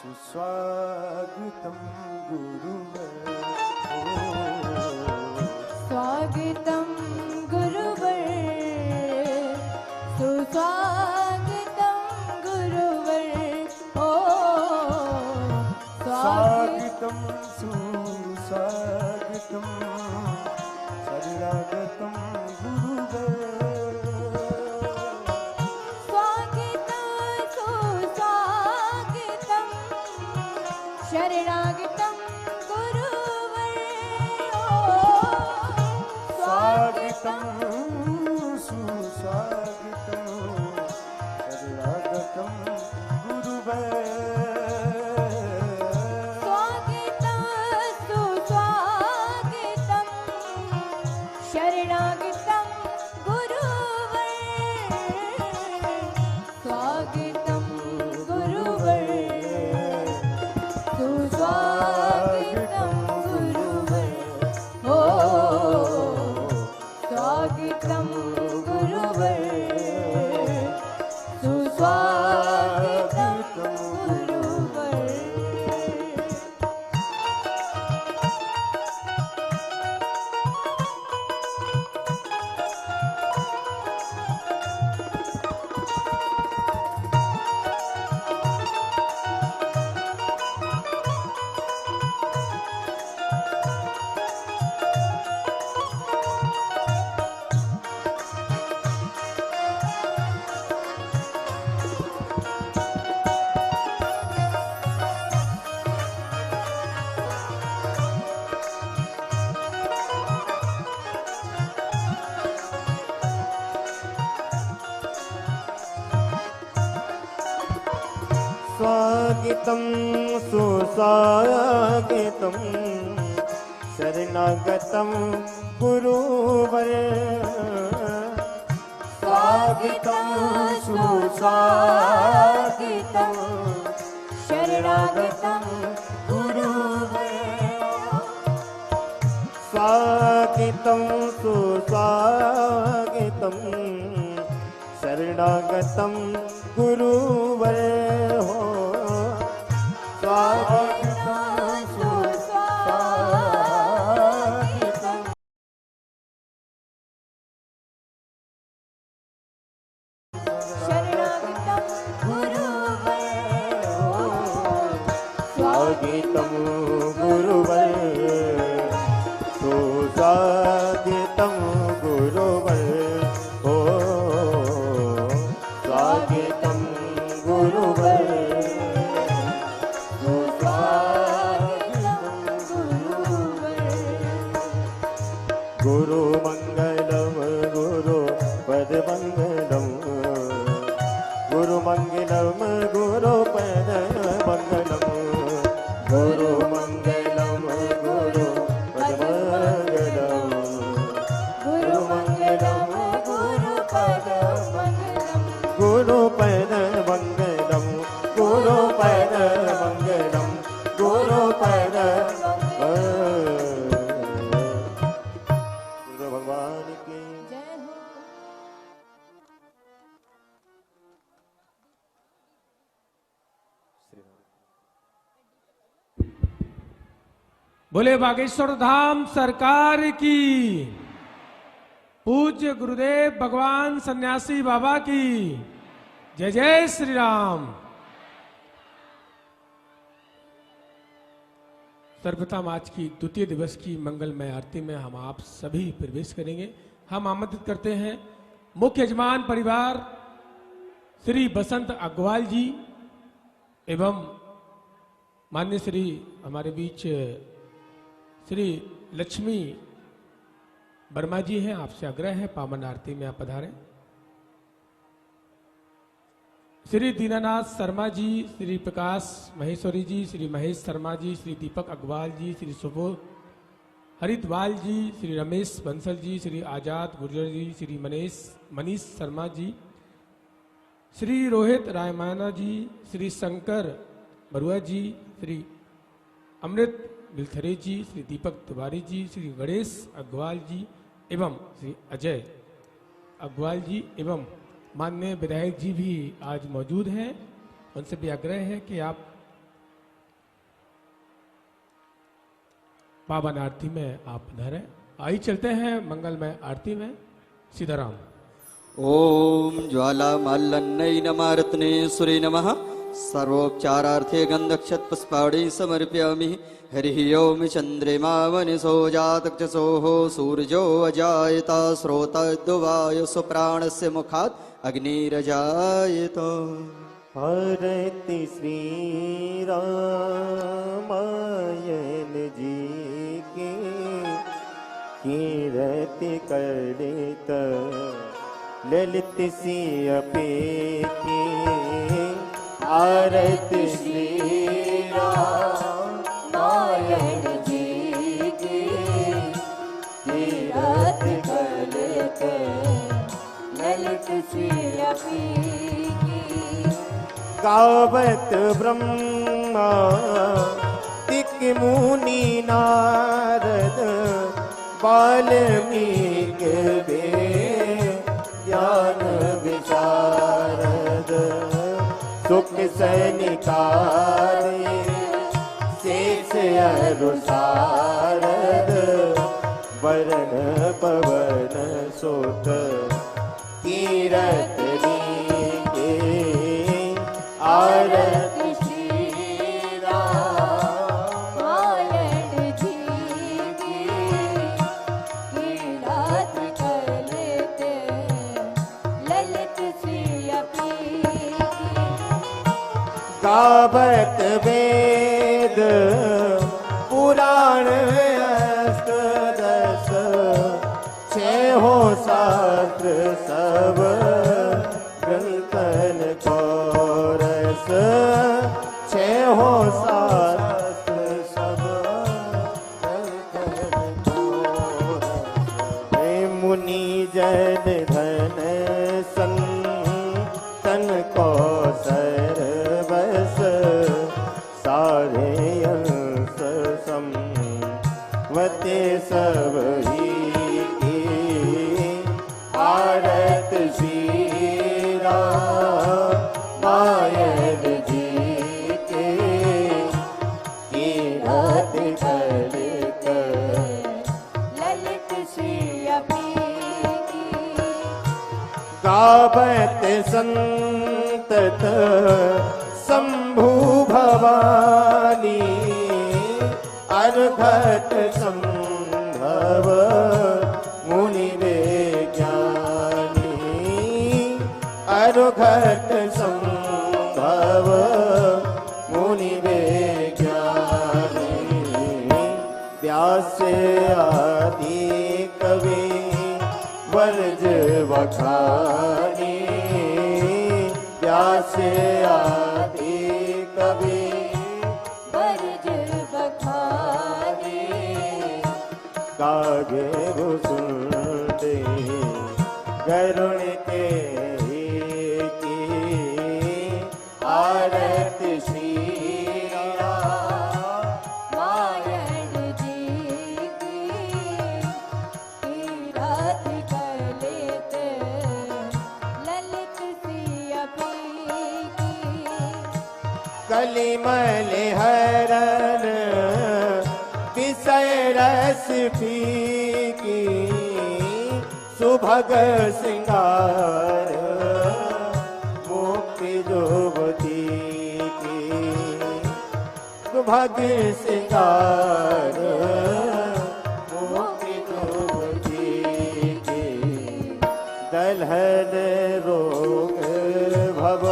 सुस्वागतं गुरुवर। स्वागतं गुरुवर, सुस्वागतं गुरुवर। ओ स्वागतं सुस्वागतं शरणागतं गुरुवर। स्वागतं सुस्वागतं शरणागतं गुरुवर। स्वागतं सुस्वागतं शरणागतं गुरुवर। स्वागतं सुस्वागतं शरणागतं गुरुवर। स्वागतं गुरुवर, सुस्वागतं गुरुवर। ओ स्वागतं गुरुवर, सुस्वागतं गुरुवर। स्वागतं सुस्वागतं शरणागतं गुरुवर। स्वागतं सुस्वागतं शरणागतं गुरुवर। स्वागतं सुस्वागतं शरणागतं गुरुवर। हो स्वागतं सुस्वागतं शरणागतं गुरुवर। स्वागतं गुरुवर। सुस्वागतं गुरुवर। हो स्वागतं गुरुवर। गुरुमङ्गलं गुरुपदमङ्गलं गुरुमङ्गलं गुरुपदमङ्गलं गुरुमङ्गलं गुरुपदमङ्गलं गुरुमङ्गलं गुरुपदमङ्गलं गुरुपदमङ्गलं गुरुपदमङ्गलं गुरु भगवान की जय हो। बोले बागेश्वर धाम सरकार की, पूज्य गुरुदेव भगवान सन्यासी बाबा की जय जय श्री राम। सर्वप्रथम आज की द्वितीय दिवस की मंगलमय आरती में हम आप सभी प्रवेश करेंगे। हम आमंत्रित करते हैं मुख्य यजमान परिवार श्री बसंत अग्रवाल जी एवं मान्य श्री हमारे बीच श्री लक्ष्मी वर्मा जी हैं। आपसे आग्रह है पावन आरती में आप पधारें। श्री दीनानाथ शर्मा जी, श्री प्रकाश महेश्वरी जी, श्री महेश शर्मा जी, श्री दीपक अग्रवाल जी, श्री सुबोध हरिद्वाल जी, श्री रमेश बंसल जी, श्री आजाद गुर्जर जी, श्री मनीष शर्मा जी, श्री रोहित रायमाना जी, श्री शंकर बरुआ जी, श्री अमृत बिलथरे जी, श्री दीपक तिवारी जी, श्री गणेश अग्रवाल जी एवं श्री अजय अग्रवाल जी एवं माननीय विधायक जी भी आज मौजूद हैं। उनसे भी आग्रह है कि आप पावन आरती में आप पधारें। आई चलते हैं मंगलमय आरती में। सीताराम। ओम ज्वालामाल्लन्नै नमः रत्नेश्वरे नमः। सर्वोपचारार्थे गन्धक्षत पुष्पाणि समर्पयामि। हरिः ओम चन्द्रमा मनसो जातचक्षुः सूर्यो अजायत स्रोतद्वायुः प्राणस्य मुखात् अग्निरजायत। आरती श्री रामायण जी की कीरति करत ललित सियपे की। आरती श्री रामायण जी की कीरति करत ललित सियपी की। गावत ब्रह्मा तिक मुनि नारद वाल्मीकि ज्ञान विशारद। सुख सनिकारे शेष अरु सारद वरण पवन सुत कीरत रीके। आरती श्री रामायण जी की कीरति करत ललित सियपी की। गावत वेद पुराण अष्टदश छहो शास्त्र सब ग्रंथन को रस। छहो शास्त्र सब ग्रंथन को रस। हे मुनि जन धन संतन को सर्वस सारे अंश समवते सब ही की। आरत श्री रामायण जी के कीरति करत ललित सियपी की। गावत संतत शंभु भवानी अर्घट संभव मुनि विज्ञानी। अर्घट संभव मुनि विज्ञानी। व्यास आदि कवि वर्ज वखानी। व्यास आदि कवि वर्ज बखानी। कागे सुनते गरुण के की। आरती श्री रामायण जी की कीरति करत ललित सियपी की। कलिमल हरण विषय रस फीकी। सुभग सिंगार मुक्ति जुगती की। सुभग सिंगार मुक्ति जुगती की। दलहन रोग भव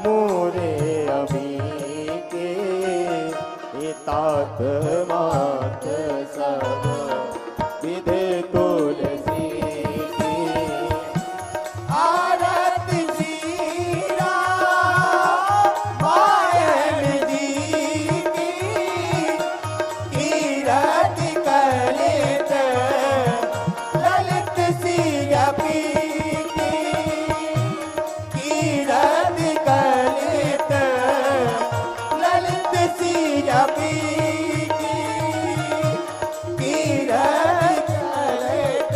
मोरे अभी के। तात मात सब विधि तुलसी की। आरती श्री रामायण जी की कीरति करत ललित सियपी की। कीरति करत ललित सियपी की। कीरति करत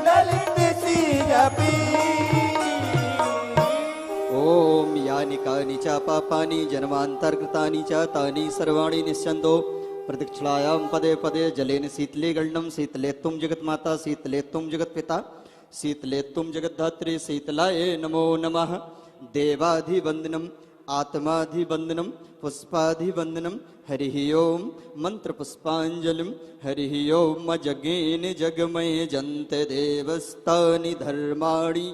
ललित सियपी। ओम यानि कानि च पापानि जन्मान्तर्कृतानि च तानि सर्वाणि निस्यन्तो प्रदक्षिणायां पदे पदे जलेन शीतले गण्डं शीतले तुम जगन्माता शीतले तुम जगत्पिता शीतले तुम जगद्धात्री शीतलाय नमो नमः। देवाधिवंदनम आत्माधिवंदनम पुष्पाधिवंदनम हरिः ओम मंत्र पुष्पांजलिम हरिः ओम जगेन जगमय जंत देवस्तानि धर्माणि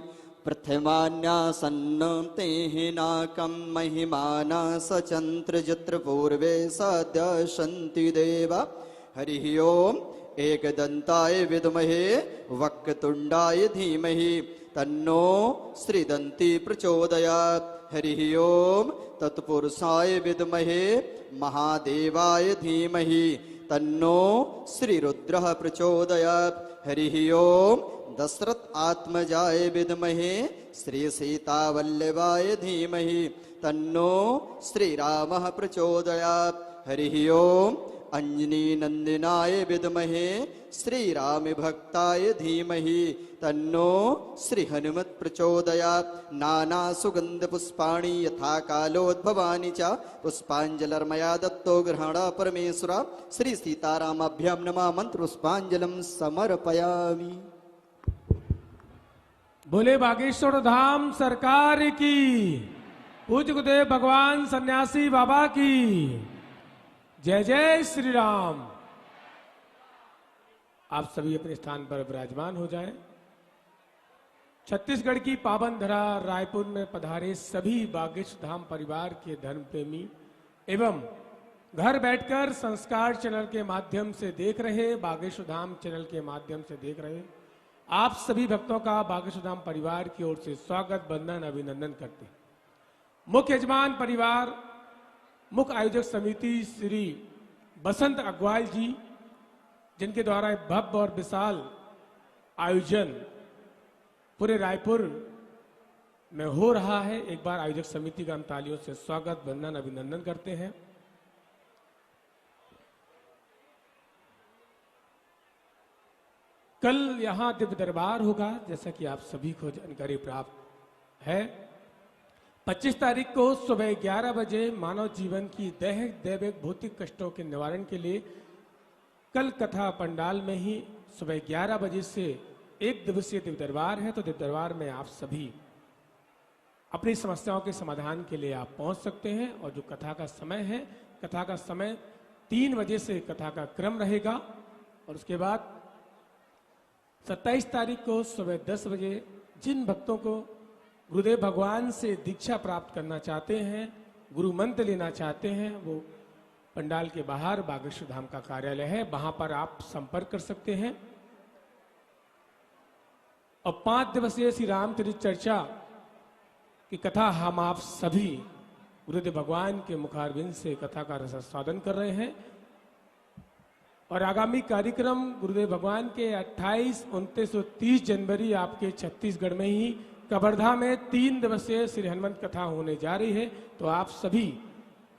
प्रथमान्यासन्न तेह नाकं महिमाना सचंत्र जत्र पूर्वे साद्या सन्ति देवा। हरिः ओम एकदंताय विद्महे वक्रतुंडाय धीमहि तन्नो श्रीदंती प्रचोदयात्। हरिः ओम तत्पुरुषाय विद्महे महादेवाय धीमहि तन्नो श्रीरुद्रः प्रचोदयात्। हरिः ओम दशरथ आत्मजाय विद्महे श्री सीतावल्लभाय धीमहि तन्नो श्रीरामः प्रचोदयात्। हरिः ओम अंजनी नंदिनाय विद्महे श्रीराम भक्ताय धीमहि तन्नो श्री हनुमत् प्रचोदयात्। नाना सुगंध पुष्पाणि यथा कालोद्भवानि च पुष्पांजलिर्मया दत्तो ग्रहणा परमेश्वरा। श्री सीतारामाभ्यां नमः मंत्र पुष्पांजलिं समर्पयामि। बोले बागेश्वर धाम सरकार की, पूज्य गुरुदेव भगवान सन्यासी बाबा की जय जय श्री राम। आप सभी अपने स्थान पर विराजमान हो जाएं। छत्तीसगढ़ की पावन धरा रायपुर में पधारे सभी बागेश्वर धाम परिवार के धर्म प्रेमी एवं घर बैठकर संस्कार चैनल के माध्यम से देख रहे, बागेश्वर धाम चैनल के माध्यम से देख रहे आप सभी भक्तों का बागेश्वर धाम परिवार की ओर से स्वागत, वंदन, अभिनंदन करते हैं। मुख्य यजमान परिवार, मुख्य आयोजक समिति श्री बसंत अग्रवाल जी, जिनके द्वारा एक भव्य और विशाल आयोजन पूरे रायपुर में हो रहा है। एक बार आयोजक समिति का हम तालियों से स्वागत, वंदन, अभिनंदन करते हैं। कल यहां दिव्य दरबार होगा, जैसा कि आप सभी को जानकारी प्राप्त है। 25 तारीख को सुबह 11 बजे मानव जीवन की दैहिक दैविक भौतिक कष्टों के निवारण के लिए कल कथा पंडाल में ही सुबह 11 बजे से एक दिवसीय दिव्य दरबार है। तो दिव्य दरबार में आप सभी अपनी समस्याओं के समाधान के लिए आप पहुंच सकते हैं। और जो कथा का समय है, कथा का समय 3 बजे से कथा का क्रम रहेगा। और उसके बाद 27 तारीख को सुबह 10 बजे जिन भक्तों को गुरुदेव भगवान से दीक्षा प्राप्त करना चाहते हैं, गुरु मंत्र लेना चाहते हैं, वो पंडाल के बाहर बागेश्वर धाम का कार्यालय है, वहां पर आप संपर्क कर सकते हैं। और 5 दिवसीय श्री रामचरित चर्चा की कथा हम आप सभी गुरुदेव भगवान के मुखारविंद से कथा का रसास्वादन कर रहे हैं। और आगामी कार्यक्रम गुरुदेव भगवान के 28, 29 और 30 जनवरी आपके छत्तीसगढ़ में ही कवर्धा में 3 दिवसीय श्री हनुमंत कथा होने जा रही है। तो आप सभी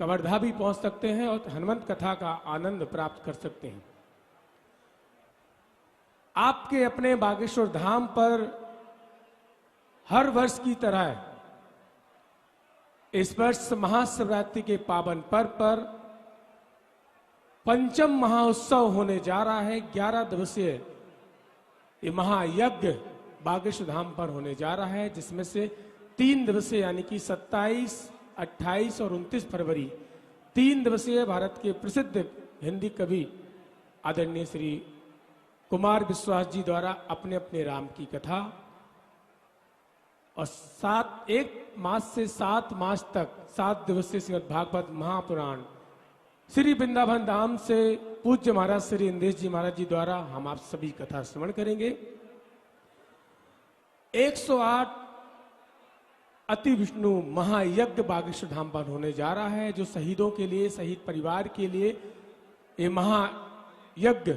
कवर्धा भी पहुंच सकते हैं और हनुमंत कथा का आनंद प्राप्त कर सकते हैं। आपके अपने बागेश्वर धाम पर हर वर्ष की तरह इस वर्ष महाशिवरात्रि के पावन पर्व पर पंचम महाउत्सव होने जा रहा है। 11 दिवसीय ये महायज्ञ बागेश्वर धाम पर होने जा रहा है, जिसमें से 3 दिवसीय यानी कि 27, 28 और 29 फरवरी 3 दिवसीय भारत के प्रसिद्ध हिंदी कवि आदरणीय श्री कुमार विश्वास जी द्वारा अपने अपने राम की कथा और 1 मास से 7 मास तक 7 दिवसीय श्रीमद् भागवत महापुराण श्री वृंदावन धाम से पूज्य महाराज श्री इंद्रेश जी महाराज जी द्वारा हम आप सभी कथा श्रवण करेंगे। 108 अति विष्णु महायज्ञ बागेश्वर धाम पर होने जा रहा है, जो शहीदों के लिए, शहीद परिवार के लिए ये महायज्ञ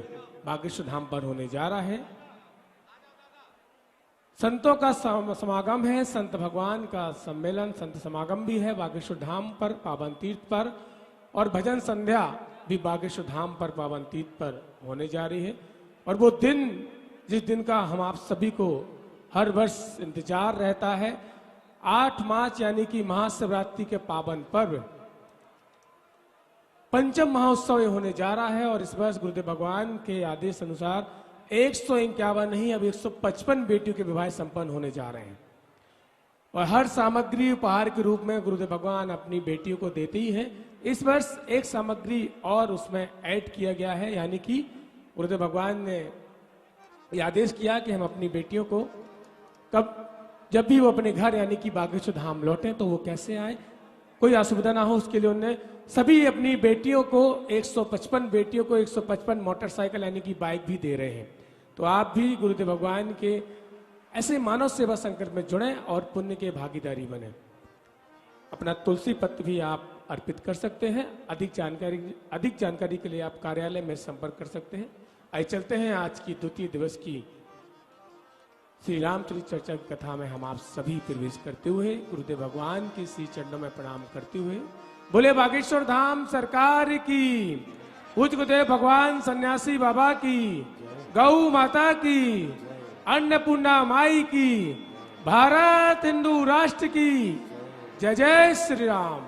बागेश्वर धाम पर होने जा रहा है। संतों का समागम है, संत भगवान का सम्मेलन, संत समागम भी है बागेश्वर धाम पर पावन तीर्थ पर। और भजन संध्या भी बागेश्वर धाम पर पावन तीर्थ पर होने जा रही है। और वो दिन जिस दिन का हम आप सभी को हर वर्ष इंतजार रहता है, 8 मार्च यानी कि महाशिवरात्रि के पावन पर्व पंचम महोत्सव ये होने जा रहा है और इस वर्ष गुरुदेव भगवान के आदेश अनुसार 151 नहीं अब 155 बेटियों के विवाह संपन्न होने जा रहे हैं। और हर सामग्री उपहार के रूप में गुरुदेव भगवान अपनी बेटियों को देते ही हैं। इस वर्ष एक सामग्री और उसमें ऐड किया गया है, यानी कि गुरुदेव भगवान ने ये आदेश किया कि हम अपनी बेटियों को जब भी वो अपने घर यानी कि बागेश्वर धाम लौटे तो वो कैसे आए, कोई असुविधा ना हो, उसके लिए उन्होंने सभी अपनी बेटियों को 155 बेटियों को 155 मोटरसाइकिल यानी कि बाइक भी दे रहे हैं। तो आप भी गुरुदेव भगवान के ऐसे मानव सेवा संकट में जुड़े और पुण्य के भागीदारी बने। अपना तुलसी पत्र भी आप अर्पित कर सकते हैं। अधिक जानकारी के लिए आप कार्यालय में संपर्क कर सकते हैं। आइए चलते हैं आज की द्वितीय दिवस की श्री रामचरित चर्चा की कथा में हम आप सभी प्रवेश करते हुए गुरुदेव भगवान के श्री चरणों में प्रणाम करते हुए बोले बागेश्वर धाम सरकार की, पूज्य गुरुदेव भगवान सन्यासी बाबा की, गौ माता की, अन्नपूर्णा माई की, भारत हिंदू राष्ट्र की जय जय श्री राम।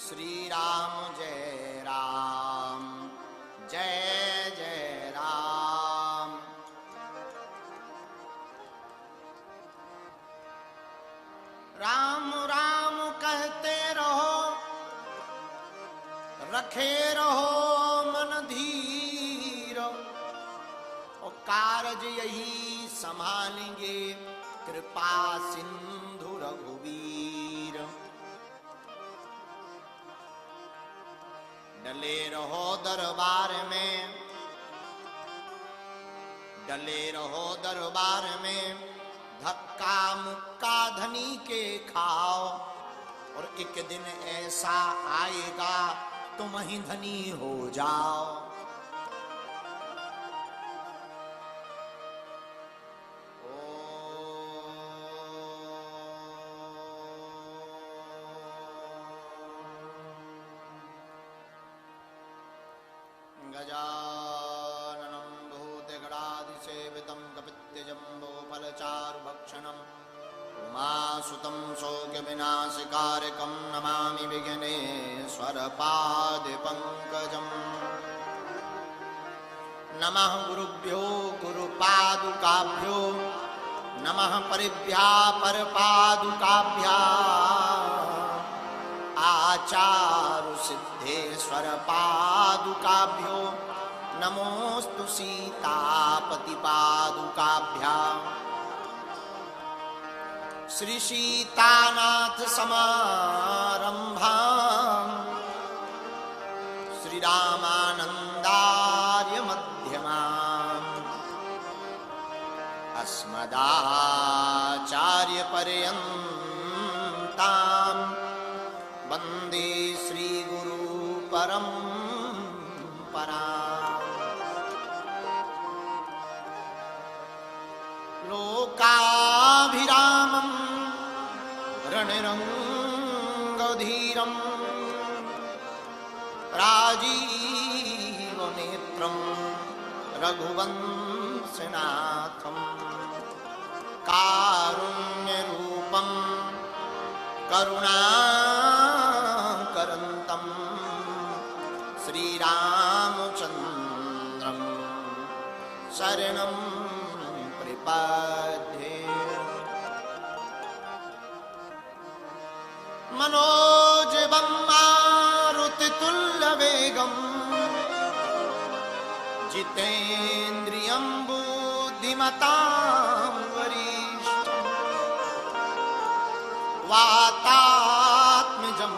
श्री राम जय राम, जय जय राम। राम राम कहते रहो, रखे रहो मन धीर, और कारज यही संभालेंगे कृपा सिंधु रघुवीर। डले रहो दरबार में, डले रहो दरबार में, धक्का मुक्का धनी के खाओ, और एक दिन ऐसा आएगा तुम ही धनी हो जाओ। गजाननं भूतगणाधिसेवितं कपित्थजम्बोफलचारुभक्षणम् उमासुतं शोकविनाशकारकं नमामि विघ्नेश्वरपादपङ्कजम्। नमः गुरुभ्यो गुरुपादुकाभ्यो, नमः परिभ्या परपादुकाभ्याम्, आचारु सिद्धेश्वर पादुकाभ्यो नमोस्तु सीतापति पादुकाभ्याम्। श्री सीतानाथ समारंभाम्, श्री रामानंदार्य मध्यमाम्, अस्मदाचार्य पर्यन्ताम् वंदे श्री गुरु परंपराम्। लोकाभिरामम् रणरंगधीरम्, राजीवनेत्रम् रघुवंशनाथम्, कारुण्यरूपम् करुणाकरन्तम् श्रीरामचन्द्रम् शरणं प्रपद्ये। मनोजवं मारुतितुल्यवेगं, जितेन्द्रियं बुद्धिमतां वरिष्ठम्, वातात्मजं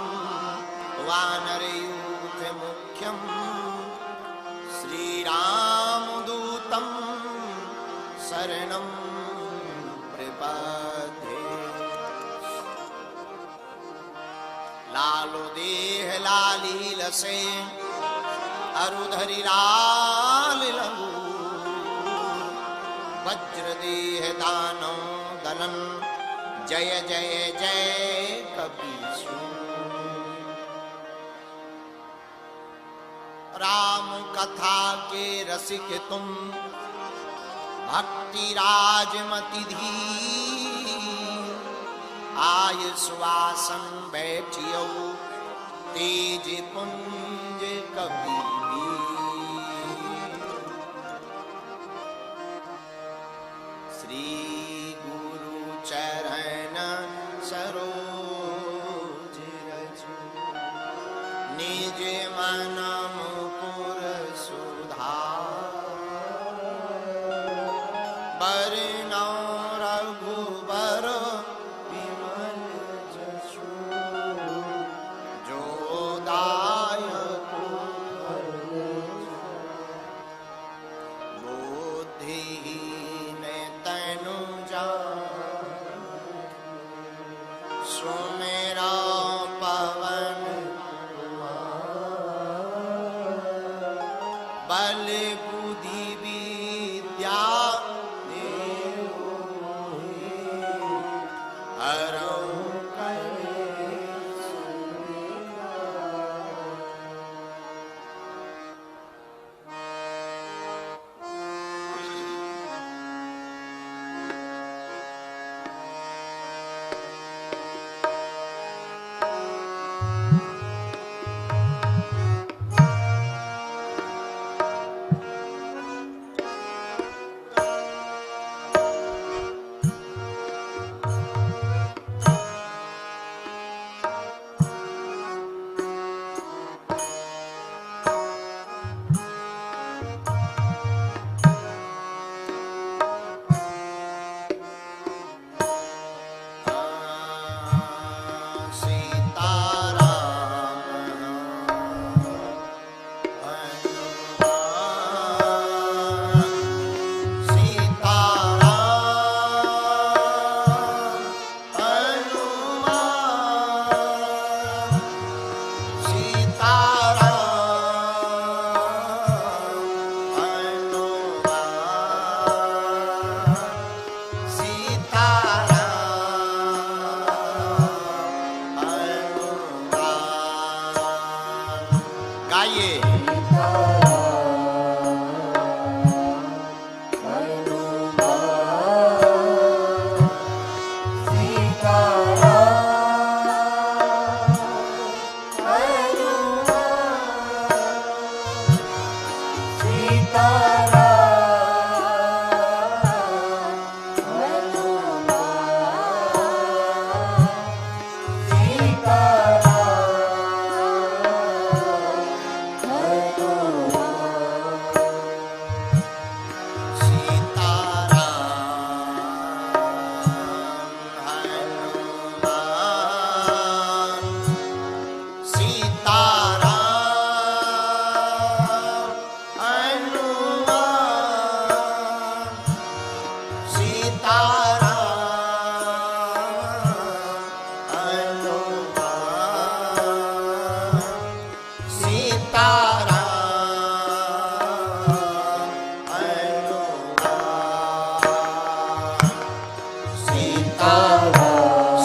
वानरयूथमुख्यं श्रीरामदूतं शरणं प्रपद्ये। लालो देह लालील से अरुधरि लाल लंगूर, वज्र देह दानव दलन जय जय जय कपीसु। राम कथा के रसिक तुम, भक्ति राजमति धीर, आय सुवासन बैठियो तेज पुंज कबीर। श्री गुरु चरण सरोज रज, निज मन मुकुर सुधार, बरनौ रघुबर विमल जसु, जो दायक बुद्धिहीन तनु जान, सुमेरा पवन बल बुद्धि विद्या देहु हरहु कलेश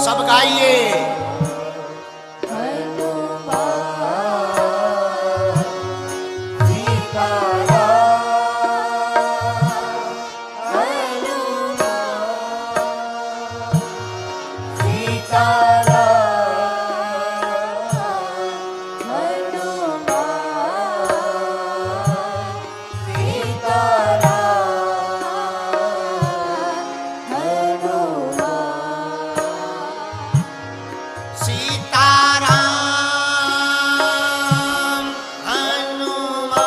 सब गाइए। सीताराम हनुमान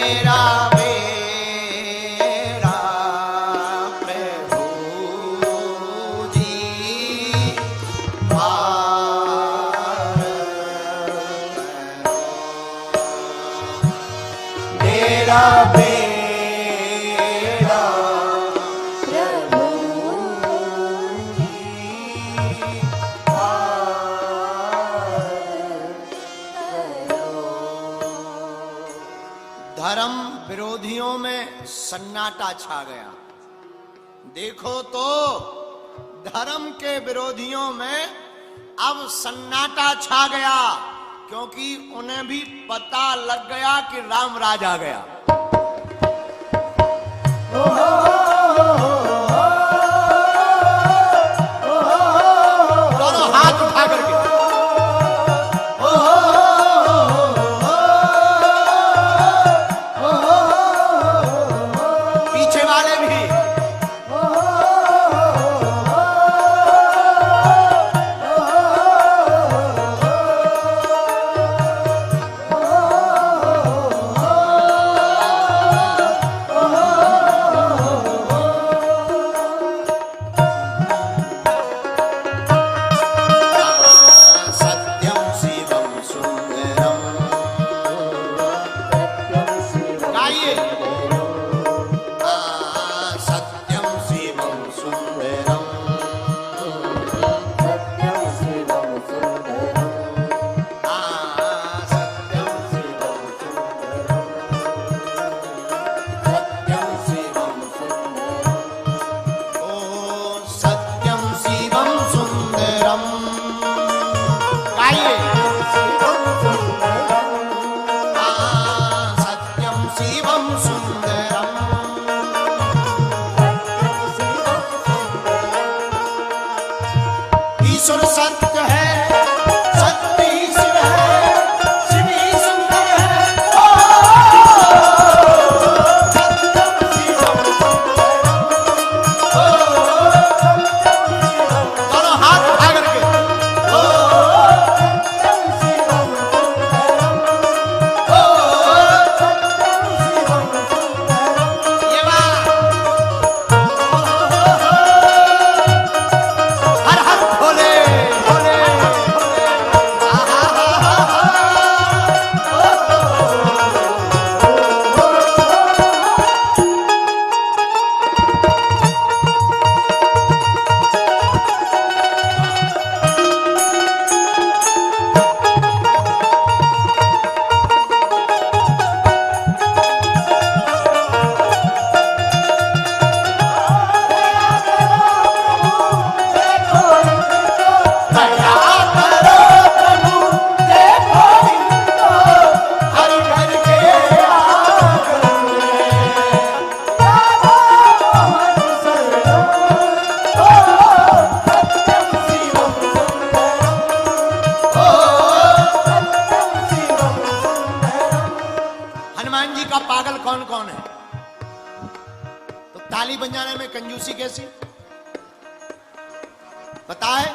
मेरा बेड़ा प्रभु जी पार मेरा बेड़ा प्रभु धर्म विरोधियों में सन्नाटा छा गया। देखो तो धर्म के विरोधियों में अब सन्नाटा छा गया, क्योंकि उन्हें भी पता लग गया कि राम राज आ गया। दोनों हाथ उठा करके पीछे वाले भी सत्यम शिवम सुंदरम गाइए। सत्यम शिवम सुंदरम सत्यं शिवं सुन्दरं सत्यम शिवम सुंदरम सत्यम शिवम सुंदरम ओ सत्यम शिवम सुंदरम गाइए। सत्यम शिवम सुंदरम ईश्वर सत्य है, सत्य ही शिव है, शिव ही सुंदर है। सत्यम शिवम सुंदरम दोनों हाथ उठा करके ये बात हर हर भोले भोले हरि हर के हनुमान जी का पागल कौन कौन है? तो ताली बजाने में कंजूसी कैसी? बताए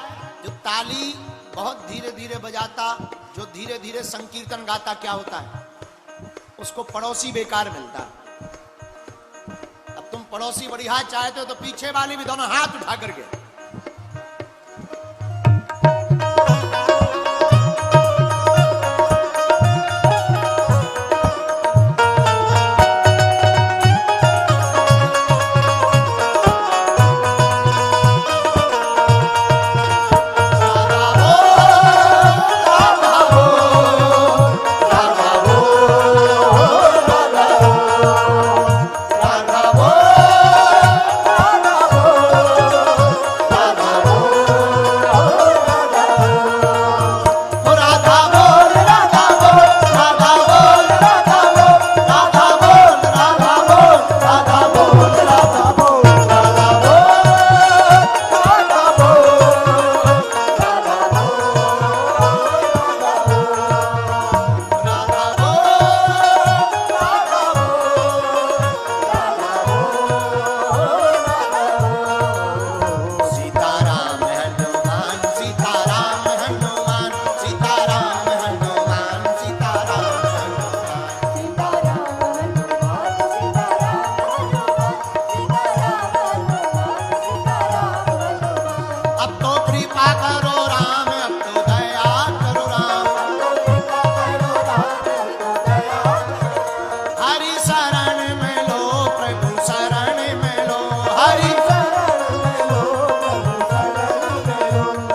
जो ताली बहुत धीरे धीरे बजाता, जो धीरे धीरे संकीर्तन गाता, क्या होता है? उसको पड़ोसी बेकार मिलता है। अब तुम पड़ोसी बढ़िया चाहते हो तो पीछे वाले भी दोनों हाथ उठा करके शरण में लो प्रभु शरण में लो हरि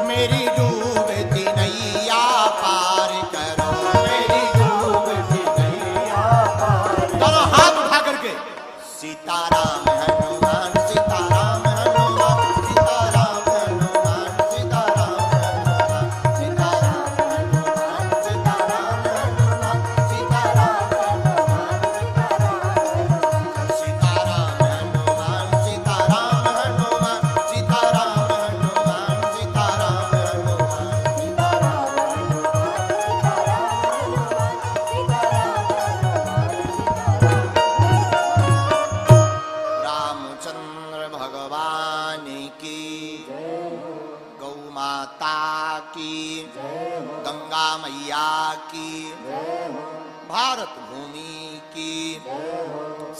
मेरी डूबती नैया पार करो मेरी डूबती नैया पार दोनों हाथ उठा करके सीताराम हनुमान सीताराम हनुमान सीताराम हनुमान सीताराम हनुमान सीताराम हनुमान सीताराम हनुमान सीताराम हनुमान सीताराम हनुमान सीताराम हनुमान सीताराम हनुमान सीताराम हनुमान रामचंद्र भगवान की गौ माता की गंगा मैया की भारत भूमि की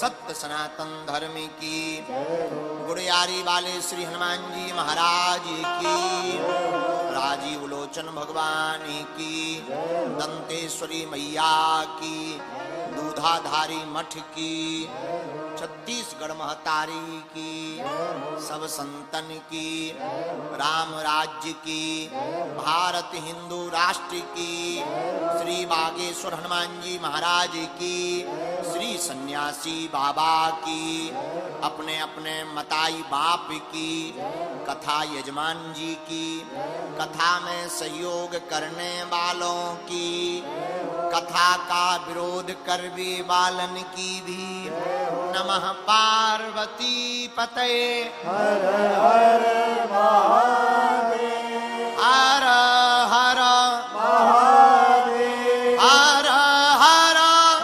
सत्य सनातन धर्म की गुड़ियारी वाले श्री हनुमान जी महाराज की राजीव लोचन भगवान की दंतेश्वरी मैया की दूधाधारी मठ की छत्तीसगढ़ महतारी की सब संतन की राम राज्य की भारत हिंदू राष्ट्र की श्री बागेश्वर हनुमान जी महाराज की श्री सन्यासी बाबा की अपने अपने मताई बाप की कथा यजमान जी की कथा में सहयोग करने वालों की कथा का विरोध करने वालन की भी नमः पार्वती पते हर हर महादेव हर हर महादेव हर हर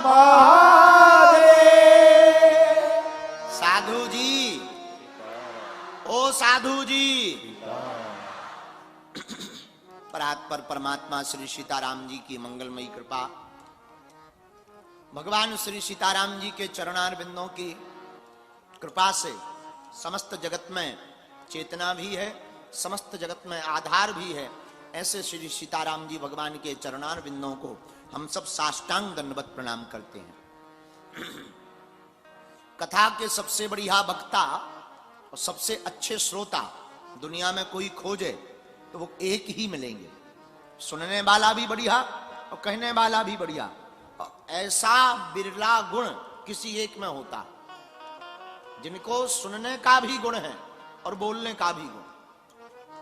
महादेव साधु जी ओ साधु जी परात्पर परमात्मा श्री सीताराम जी की मंगलमयी कृपा भगवान श्री सीताराम जी के चरणारविंदों की कृपा से समस्त जगत में चेतना भी है समस्त जगत में आधार भी है ऐसे श्री सीताराम जी भगवान के चरणारविंदों को हम सब साष्टांग दंडवत प्रणाम करते हैं। कथा के सबसे बढ़िया वक्ता और सबसे अच्छे श्रोता दुनिया में कोई खोजे तो वो एक ही मिलेंगे, सुनने वाला भी बढ़िया और कहने वाला भी बढ़िया। ऐसा बिरला गुण किसी एक में होता जिनको सुनने का भी गुण है और बोलने का भी गुण।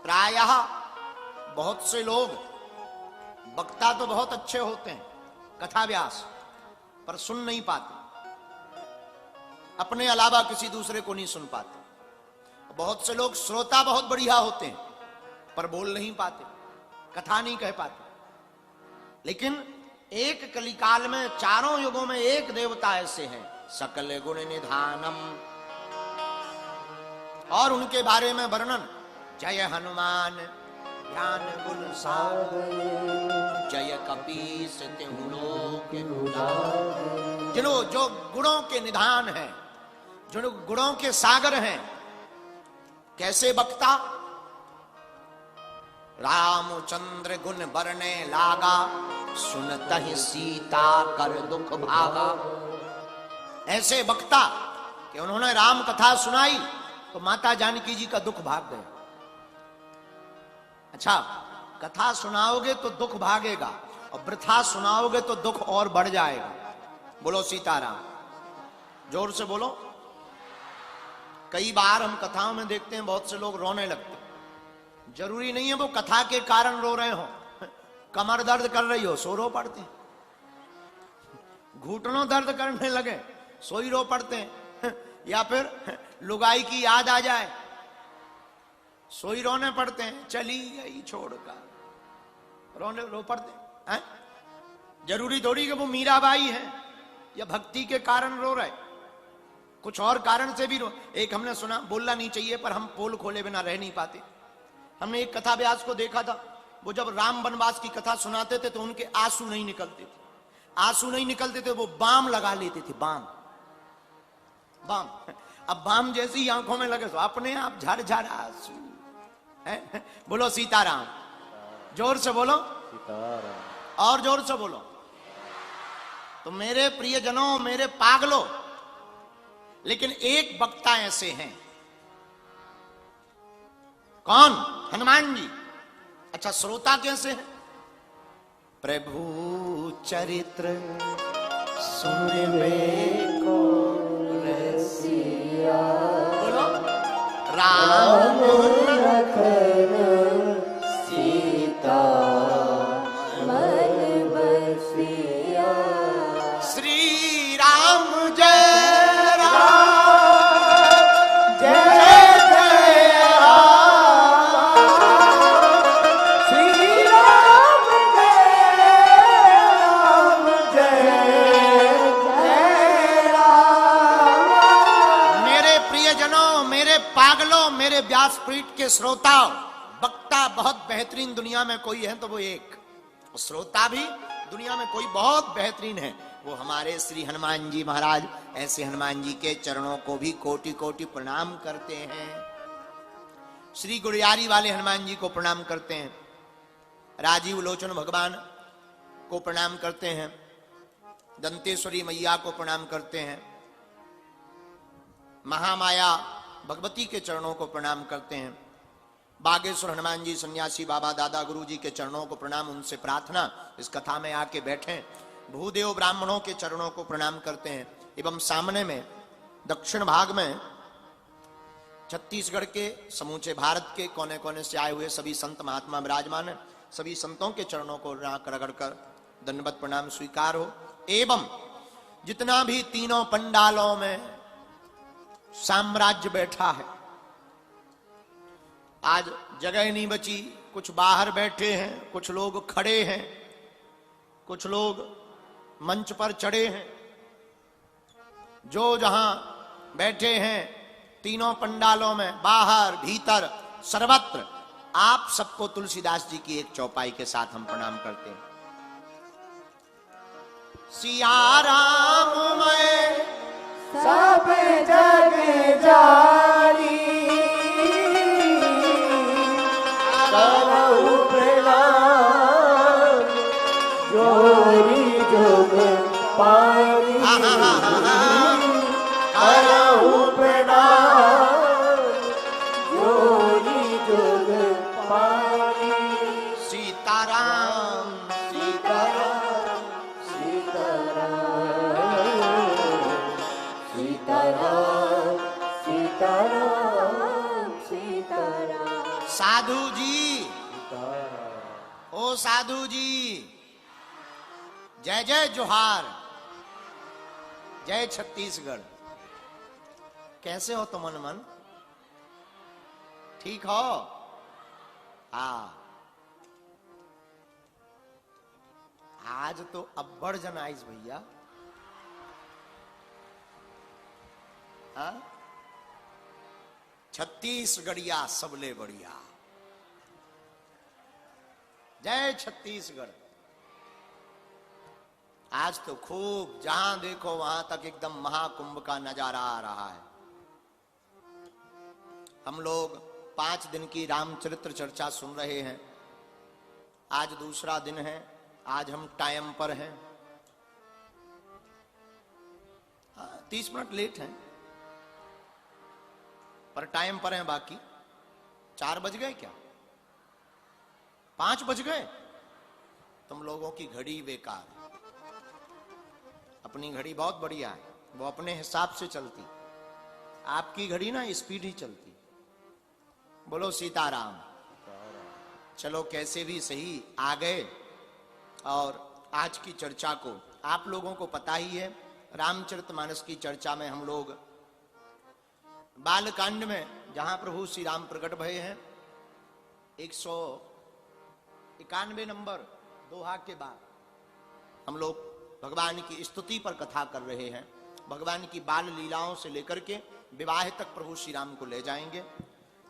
प्रायः बहुत से लोग वक्ता तो बहुत अच्छे होते हैं कथा व्यास पर सुन नहीं पाते, अपने अलावा किसी दूसरे को नहीं सुन पाते। बहुत से लोग श्रोता बहुत बढ़िया होते हैं पर बोल नहीं पाते, कथा नहीं कह पाते। लेकिन एक कलिकाल में चारों युगों में एक देवता ऐसे हैं सकल गुण निधानम और उनके बारे में वर्णन जय हनुमान ज्ञान गुण सागर जय कपीस तिहु लोक जिन्हों जो गुणों के निधान हैं जो गुणों के सागर हैं। कैसे वक्ता रामचंद्र गुण बरने लागा सुनतहि सीता कर दुख भागा। ऐसे वक्ता कि उन्होंने राम कथा सुनाई तो माता जानकी जी का दुख भाग गया। अच्छा, कथा सुनाओगे तो दुख भागेगा और वृथा सुनाओगे तो दुख और बढ़ जाएगा। बोलो सीताराम, जोर से बोलो। कई बार हम कथाओं में देखते हैं बहुत से लोग रोने लगते हैं। जरूरी नहीं है वो कथा के कारण रो रहे हो, कमर दर्द कर रही हो सो रो पड़ते हैं, घुटनों दर्द करने लगे सोई रो पड़ते हैं, या फिर लुगाई की याद आ जाए सोई रोने पड़ते हैं, चली गई छोड़कर रोने रो पड़ते हैं। जरूरी थोड़ी कि वो मीराबाई है या भक्ति के कारण रो रहे, कुछ और कारण से भी रो। एक हमने सुना, बोलना नहीं चाहिए पर हम पोल खोले बिना रह नहीं पाते। हमने एक कथा व्यास को देखा था, वो जब राम वनवास की कथा सुनाते थे तो उनके आंसू नहीं निकलते थे। आंसू नहीं निकलते थे, वो बाम लगा लेते थे, बाम बाम। अब बाम जैसी आंखों में लगे तो अपने आप झर झर आंसू। बोलो सीताराम, जोर से बोलो सीताराम, और जोर से बोलो। तो मेरे प्रियजनों, मेरे पागलों, लेकिन एक वक्ता ऐसे हैं। कौन? हनुमान जी। अच्छा, श्रोता कैसे हैं? प्रभु चरित्र सुनवे को रसिया, बोलो। राम लखन सीता मन बसिया। श्री राम जय पागलों, मेरे व्यासपीठ के श्रोताओं, वक्ता बहुत बेहतरीन दुनिया में कोई है तो वो एक, श्रोता भी दुनिया में कोई बहुत बेहतरीन है, वो हमारे श्री हनुमान जी महाराज। ऐसे हनुमान जी के चरणों को भी कोटि कोटि प्रणाम करते हैं। श्री गुड़ियारी वाले हनुमान जी को प्रणाम करते हैं, राजीव लोचन भगवान को प्रणाम करते हैं, दंतेश्वरी मैया को प्रणाम करते हैं, महामाया भगवती के चरणों को प्रणाम करते हैं, बागेश्वर हनुमान जी सन्यासी बाबा दादा गुरु जी के चरणों को प्रणाम, उनसे प्रार्थना इस कथा में आके बैठे। भूदेव ब्राह्मणों के चरणों को प्रणाम करते हैं। एवं सामने में दक्षिण भाग में छत्तीसगढ़ के, समूचे भारत के कोने कोने से आए हुए सभी संत महात्मा विराजमान है। सभी संतों के चरणों को रगड़ कर दंडवत प्रणाम स्वीकार हो। एवं जितना भी तीनों पंडालों में साम्राज्य बैठा है, आज जगह नहीं बची, कुछ बाहर बैठे हैं, कुछ लोग खड़े हैं, कुछ लोग मंच पर चढ़े हैं। जो जहां बैठे हैं तीनों पंडालों में, बाहर भीतर सर्वत्र, आप सबको तुलसीदास जी की एक चौपाई के साथ हम प्रणाम करते हैं। सिया राम मैं सब जग जानी, करहु प्रणाम जोरी जोग पानी। करहु प्रणाम जोरी जोग पानी। सीताराम सीताराम सीताराम सीताराम सीताराम। साधु जी, ओ साधु जी, जय जय जोहार, जय छत्तीसगढ़। कैसे हो तुम मन? ठीक हो? हाँ, आज तो अब्बड़ जन आइस भैया। हाँ, छत्तीसगढ़िया सबले बढ़िया। जय छत्तीसगढ़। आज तो खूब जहां देखो वहां तक एकदम महाकुंभ का नजारा आ रहा है। हम लोग 5 दिन की रामचरित्र चर्चा सुन रहे हैं। आज दूसरा दिन है, आज हम टाइम पर हैं। 30 मिनट लेट हैं पर टाइम पर हैं। बाकी 4 बज गए क्या? 5 बज गए? तुम लोगों की घड़ी बेकार है। अपनी घड़ी बहुत बढ़िया है, वो अपने हिसाब से चलती। आपकी घड़ी ना स्पीड ही चलती। बोलो सीताराम। चलो कैसे भी सही आ गए। और आज की चर्चा को आप लोगों को पता ही है, रामचरितमानस की चर्चा में हम लोग बालकांड में जहां प्रभु श्री राम प्रकट भये हैं, 191 नंबर दोहा के बाद हम लोग भगवान की स्तुति पर कथा कर रहे हैं। भगवान की बाल लीलाओं से लेकर के विवाह तक प्रभु श्री राम को ले जाएंगे।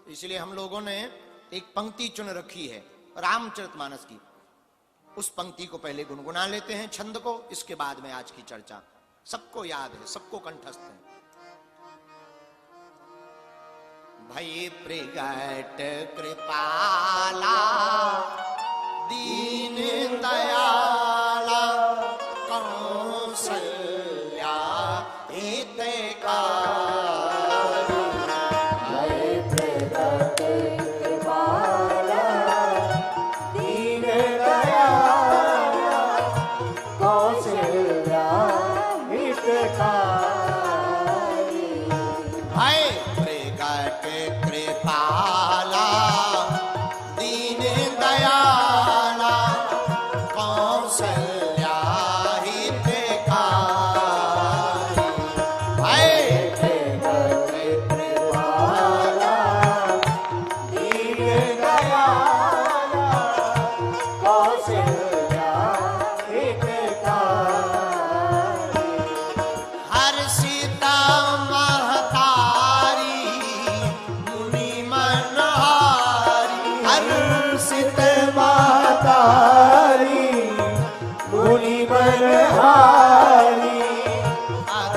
इसलिए हम लोगों ने एक पंक्ति चुन रखी है रामचरितमानस की। उस पंक्ति को पहले गुनगुना लेते हैं छंद को, इसके बाद में आज की चर्चा। सबको याद है, सबको कंठस्थ है। भई प्रगट कृपाला दीन दयाला कौशल्या हितकारी।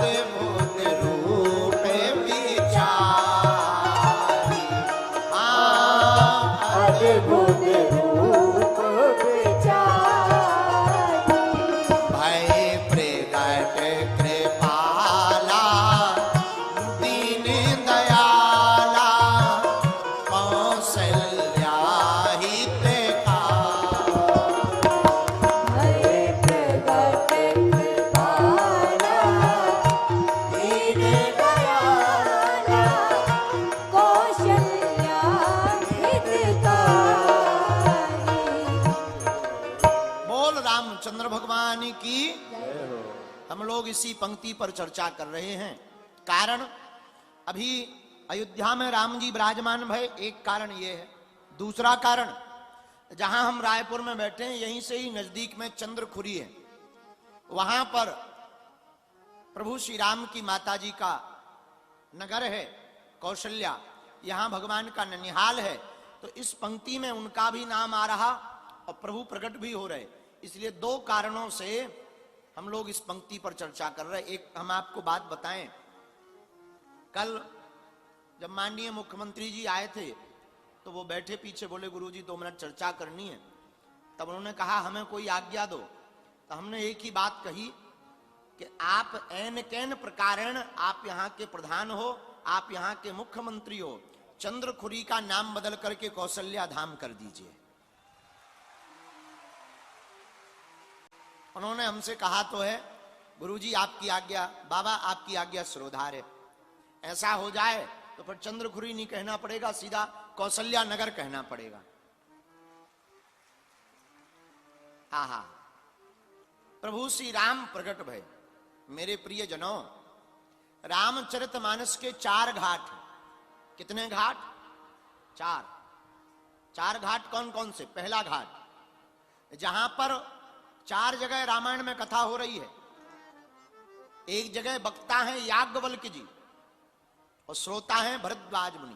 अद्भुत रूप विचारी, अद्भुत रूप विचारी, भय प्रगट कृपाला दीन दयाला, कौशल्या हितकारी। भय प्रगट कृपाला दीन दयाला, कौशल्या हितकारी। बोल रामचंद्र भगवान की। हम लोग इसी पंक्ति पर चर्चा कर रहे हैं। कारण अभी अयोध्या में राम जी विराजमान भय, एक कारण ये है। दूसरा कारण, जहां हम रायपुर में बैठे हैं यहीं से ही नजदीक में चंद्रखुरी है, वहां पर प्रभु श्री राम की माता जी का नगर है कौशल्या, यहां भगवान का ननिहाल है। तो इस पंक्ति में उनका भी नाम आ रहा और प्रभु प्रकट भी हो रहे, इसलिए दो कारणों से हम लोग इस पंक्ति पर चर्चा कर रहे हैं। एक हम आपको बात बताएं, कल जब माननीय मुख्यमंत्री जी आए थे तो वो बैठे पीछे, बोले गुरुजी 2 मिनट चर्चा करनी है। तब उन्होंने कहा हमें कोई आज्ञा दो। तो हमने एक ही बात कही कि आप ऐन कैन प्रकारण आप यहाँ के प्रधान हो, आप यहाँ के मुख्यमंत्री हो, चंद्रखुरी का नाम बदल करके कौशल्या धाम कर दीजिए। उन्होंने हमसे कहा तो है गुरुजी आपकी आज्ञा, बाबा आपकी आज्ञा सिरोधार है। ऐसा हो जाए तो फिर चंद्रखुरी नहीं कहना पड़ेगा, सीधा कौशल्या नगर कहना पड़ेगा। आहा, प्रभु श्री राम प्रकट भय। मेरे प्रिय जनों, रामचरितमानस के 4 घाट। कितने घाट? 4 घाट कौन कौन से? पहला घाट जहां पर 4 जगह रामायण में कथा हो रही है। एक जगह वक्ता है याज्ञवल्क्य जी और श्रोता है भरद्वाज मुनि।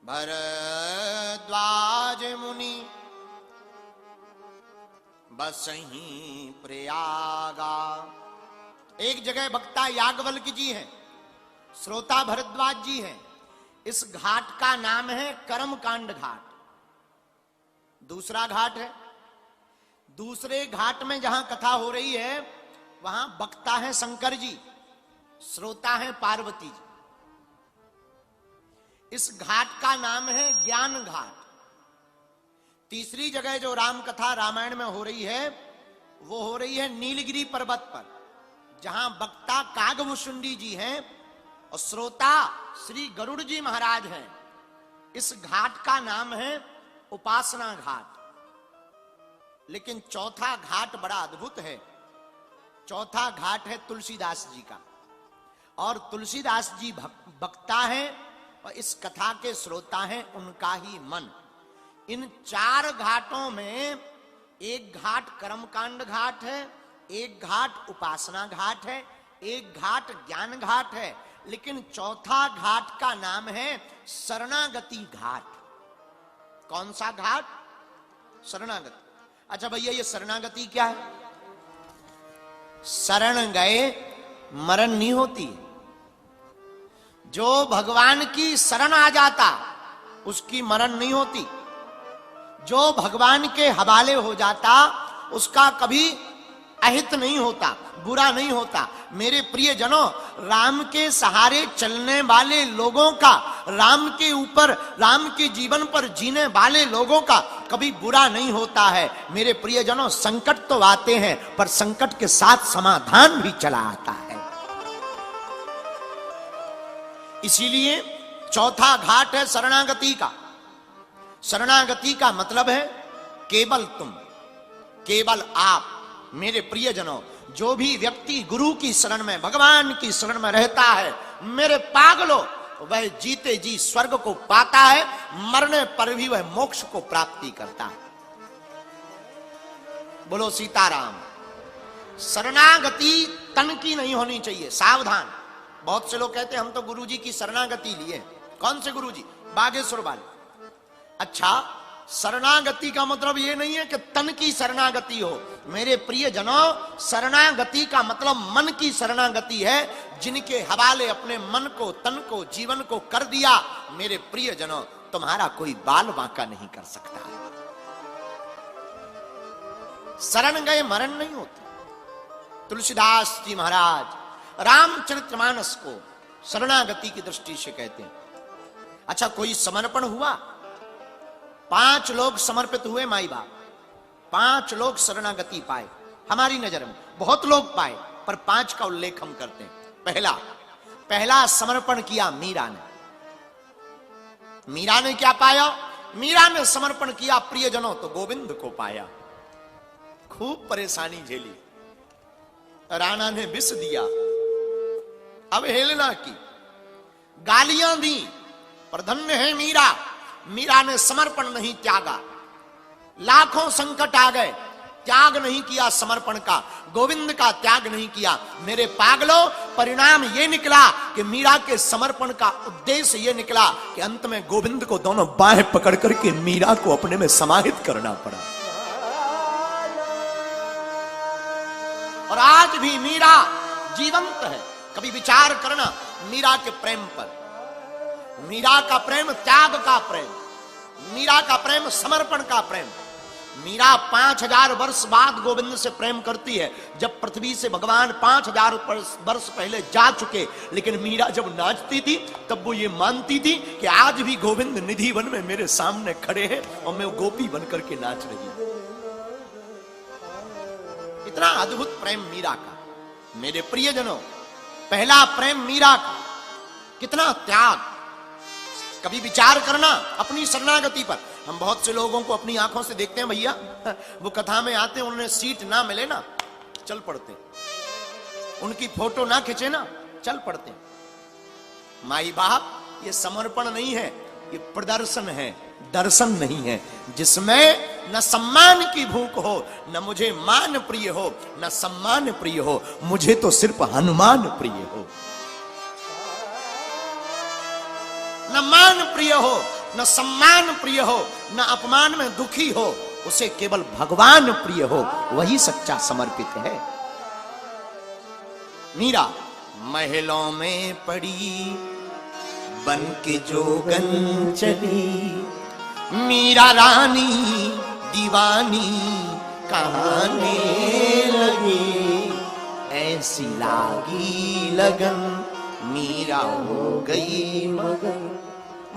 भरद्वाज मुनि बसहीं प्रयागा। एक जगह वक्ता याज्ञवल्क्य जी हैं, श्रोता भरद्वाज जी हैं। इस घाट का नाम है कर्मकांड घाट। दूसरा घाट है, दूसरे घाट में जहां कथा हो रही है वहां वक्ता है शंकर जी, श्रोता है पार्वती जी। इस घाट का नाम है ज्ञान घाट। तीसरी जगह जो राम कथा रामायण में हो रही है वो हो रही है नीलगिरी पर्वत पर, जहां वक्ता कागभूषुंडी जी हैं और श्रोता श्री गरुड़ जी महाराज हैं। इस घाट का नाम है उपासना घाट। लेकिन चौथा घाट बड़ा अद्भुत है। चौथा घाट है तुलसीदास जी का, और तुलसीदास जी वक्ता हैं और इस कथा के श्रोता हैं उनका ही मन। इन 4 घाटों में एक घाट कर्मकांड घाट है, एक घाट उपासना घाट है, एक घाट ज्ञान घाट है, लेकिन चौथा घाट का नाम है शरणागति घाट। कौन सा घाट? शरणागति। अच्छा भैया, ये शरणागति क्या है? शरण गए मरण नहीं होती। जो भगवान की शरण आ जाता उसकी मरण नहीं होती। जो भगवान के हवाले हो जाता उसका कभी अहित नहीं होता, बुरा नहीं होता। मेरे प्रिय जनों, राम के सहारे चलने वाले लोगों का, राम के ऊपर, राम के जीवन पर जीने वाले लोगों का कभी बुरा नहीं होता है। मेरे प्रिय जनों, संकट तो आते हैं पर संकट के साथ समाधान भी चला आता है। इसीलिए चौथा घाट है शरणागति का। शरणागति का मतलब है केवल तुम, केवल आप। मेरे प्रियजनों, जो भी व्यक्ति गुरु की शरण में, भगवान की शरण में रहता है, मेरे पागलों, वह जीते जी स्वर्ग को पाता है, मरने पर भी वह मोक्ष को प्राप्ति करता है। बोलो सीताराम। शरणागति तन की नहीं होनी चाहिए, सावधान। बहुत से लोग कहते हैं हम तो गुरुजी की शरणागति लिए। कौन से गुरुजी? बागेश्वर वाले। अच्छा, शरणागति का मतलब ये नहीं है कि तन की शरणागति हो, मेरे प्रियजनों, शरणागति का मतलब मन की शरणागति है। जिनके हवाले अपने मन को, तन को, जीवन को कर दिया, मेरे प्रियजनों, तुम्हारा कोई बाल बांका नहीं कर सकता। शरण गए मरण नहीं होते। तुलसीदास जी महाराज रामचरितमानस को शरणागति की दृष्टि से कहते हैं। अच्छा, कोई समर्पण हुआ, 5 लोग समर्पित हुए माई बाप, 5 लोग शरणागति पाए। हमारी नजर में बहुत लोग पाए, पर 5 का उल्लेख हम करते हैं। पहला समर्पण किया मीरा ने। मीरा ने क्या पाया? मीरा ने समर्पण किया प्रियजनों तो गोविंद को पाया। खूब परेशानी झेली, राणा ने विष दिया, अवहेलना की, गालियां दी, पर धन्य है मीरा, मीरा ने समर्पण नहीं त्यागा। लाखों संकट आ गए, त्याग नहीं किया समर्पण का, गोविंद का त्याग नहीं किया। मेरे पागलों, परिणाम ये निकला कि मीरा के समर्पण का उद्देश्य ये निकला कि अंत में गोविंद को दोनों बाहें पकड़ करके मीरा को अपने में समाहित करना पड़ा। और आज भी मीरा जीवंत है। कभी विचार करना मीरा के प्रेम पर। मीरा का प्रेम त्याग का प्रेम, मीरा का प्रेम समर्पण का प्रेम। मीरा 5000 वर्ष बाद गोविंद से प्रेम करती है, जब पृथ्वी से भगवान 5000 वर्ष पहले जा चुके। लेकिन मीरा जब नाचती थी तब वो ये मानती थी कि आज भी गोविंद निधि वन में मेरे सामने खड़े हैं और मैं गोपी बन करके नाच रही हूं। इतना अद्भुत प्रेम मीरा का। मेरे प्रियजनों, पहला प्रेम मीरा का, कितना त्याग। कभी विचार करना अपनी शरणागति पर। हम बहुत से लोगों को अपनी आंखों से देखते हैं भैया, वो कथा में आते हैं, उन्हें सीट ना मिले ना चल पड़ते, उनकी फोटो ना खींचे ना चल पड़ते। माई बाप, ये समर्पण नहीं है, ये प्रदर्शन है, दर्शन नहीं है, जिसमें न सम्मान की भूख हो, न मुझे मान प्रिय हो, न सम्मान प्रिय हो, मुझे तो सिर्फ हनुमान प्रिय हो। न मान प्रिय हो, न सम्मान प्रिय हो, न अपमान में दुखी हो, उसे केवल भगवान प्रिय हो, वही सच्चा समर्पित है। मीरा महलों में पड़ी बन के जोगन चली, मीरा रानी दीवानी कहाने लगी, ऐसी लागी लगन मीरा हो गई मगन।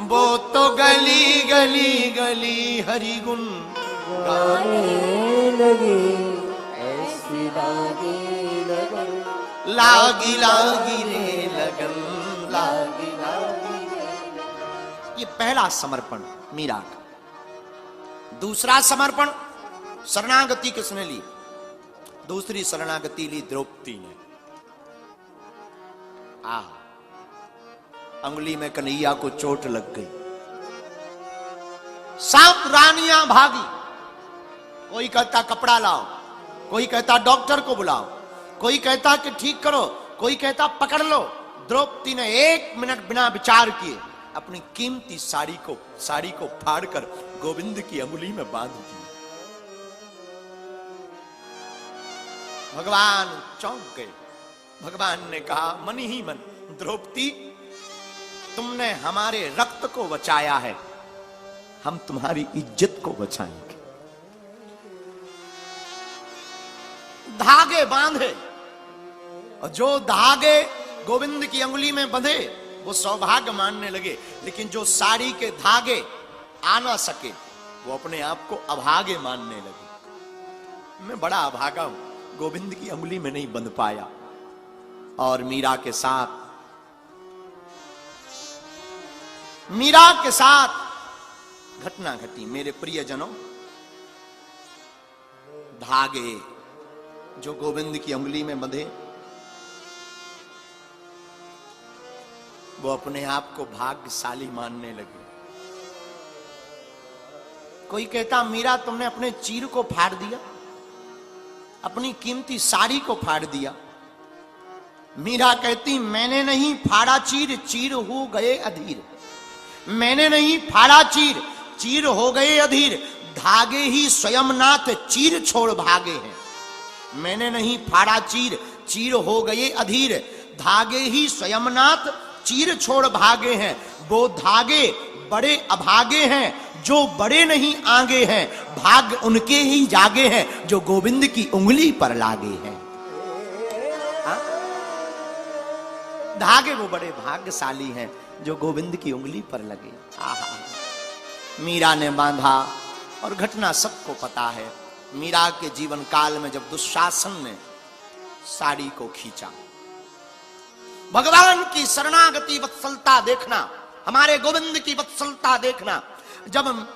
वो तो गली गली गली हरि गुण गाने लगी, ऐसी लागी लगन, लागी लागी रे लगन, लागी लागी रे। ये पहला समर्पण मीरा का। दूसरा समर्पण शरणागति किसने ली? दूसरी शरणागति ली द्रौपदी ने। अंगुली में कन्हैया को चोट लग गई, 7 रानियां भागी। कोई कहता कपड़ा लाओ, कोई कहता डॉक्टर को बुलाओ, कोई कहता कि ठीक करो, कोई कहता पकड़ लो। द्रौपदी ने 1 मिनट बिना विचार किए अपनी कीमती साड़ी को फाड़कर गोविंद की अंगुली में बांध दी। भगवान चौंक गए। भगवान ने कहा मन ही मन, द्रौपदी तुमने हमारे रक्त को बचाया है, हम तुम्हारी इज्जत को बचाएंगे। धागे बांधे, और जो धागे गोविंद की अंगुली में बंधे वो सौभाग्य मानने लगे, लेकिन जो साड़ी के धागे आ ना सके वो अपने आप को अभागे मानने लगे। मैं बड़ा अभागा हूं, गोविंद की अंगुली में नहीं बंध पाया। और मीरा के साथ घटना घटी। मेरे प्रियजनों, धागे जो गोविंद की अंगुली में बंधे वो अपने आप को भाग्यशाली मानने लगे। कोई कहता मीरा तुमने अपने चीर को फाड़ दिया, अपनी कीमती साड़ी को फाड़ दिया। मीरा कहती मैंने नहीं फाड़ा चीर, चीर हो गए अधीर। मैंने नहीं फाड़ा चीर, चीर हो गए अधीर। धागे ही स्वयं नाथ चीर छोड़ भागे हैं। मैंने नहीं फाड़ा चीर, चीर हो गए अधीर। धागे ही स्वयंनाथ चीर छोड़ भागे हैं, वो धागे बड़े अभागे हैं जो बड़े नहीं आगे हैं। भाग उनके ही जागे हैं जो गोविंद की उंगली पर लागे हैं। हाँ? धागे वो बड़े भाग्यशाली हैं जो गोविंद की उंगली पर लगे। आहा, मीरा ने बांधा और घटना सबको पता है। मीरा के जीवन काल में जब दुशासन ने साड़ी को खींचा, भगवान की शरणागति वत्सलता देखना, हमारे गोविंद की वत्सलता देखना। जब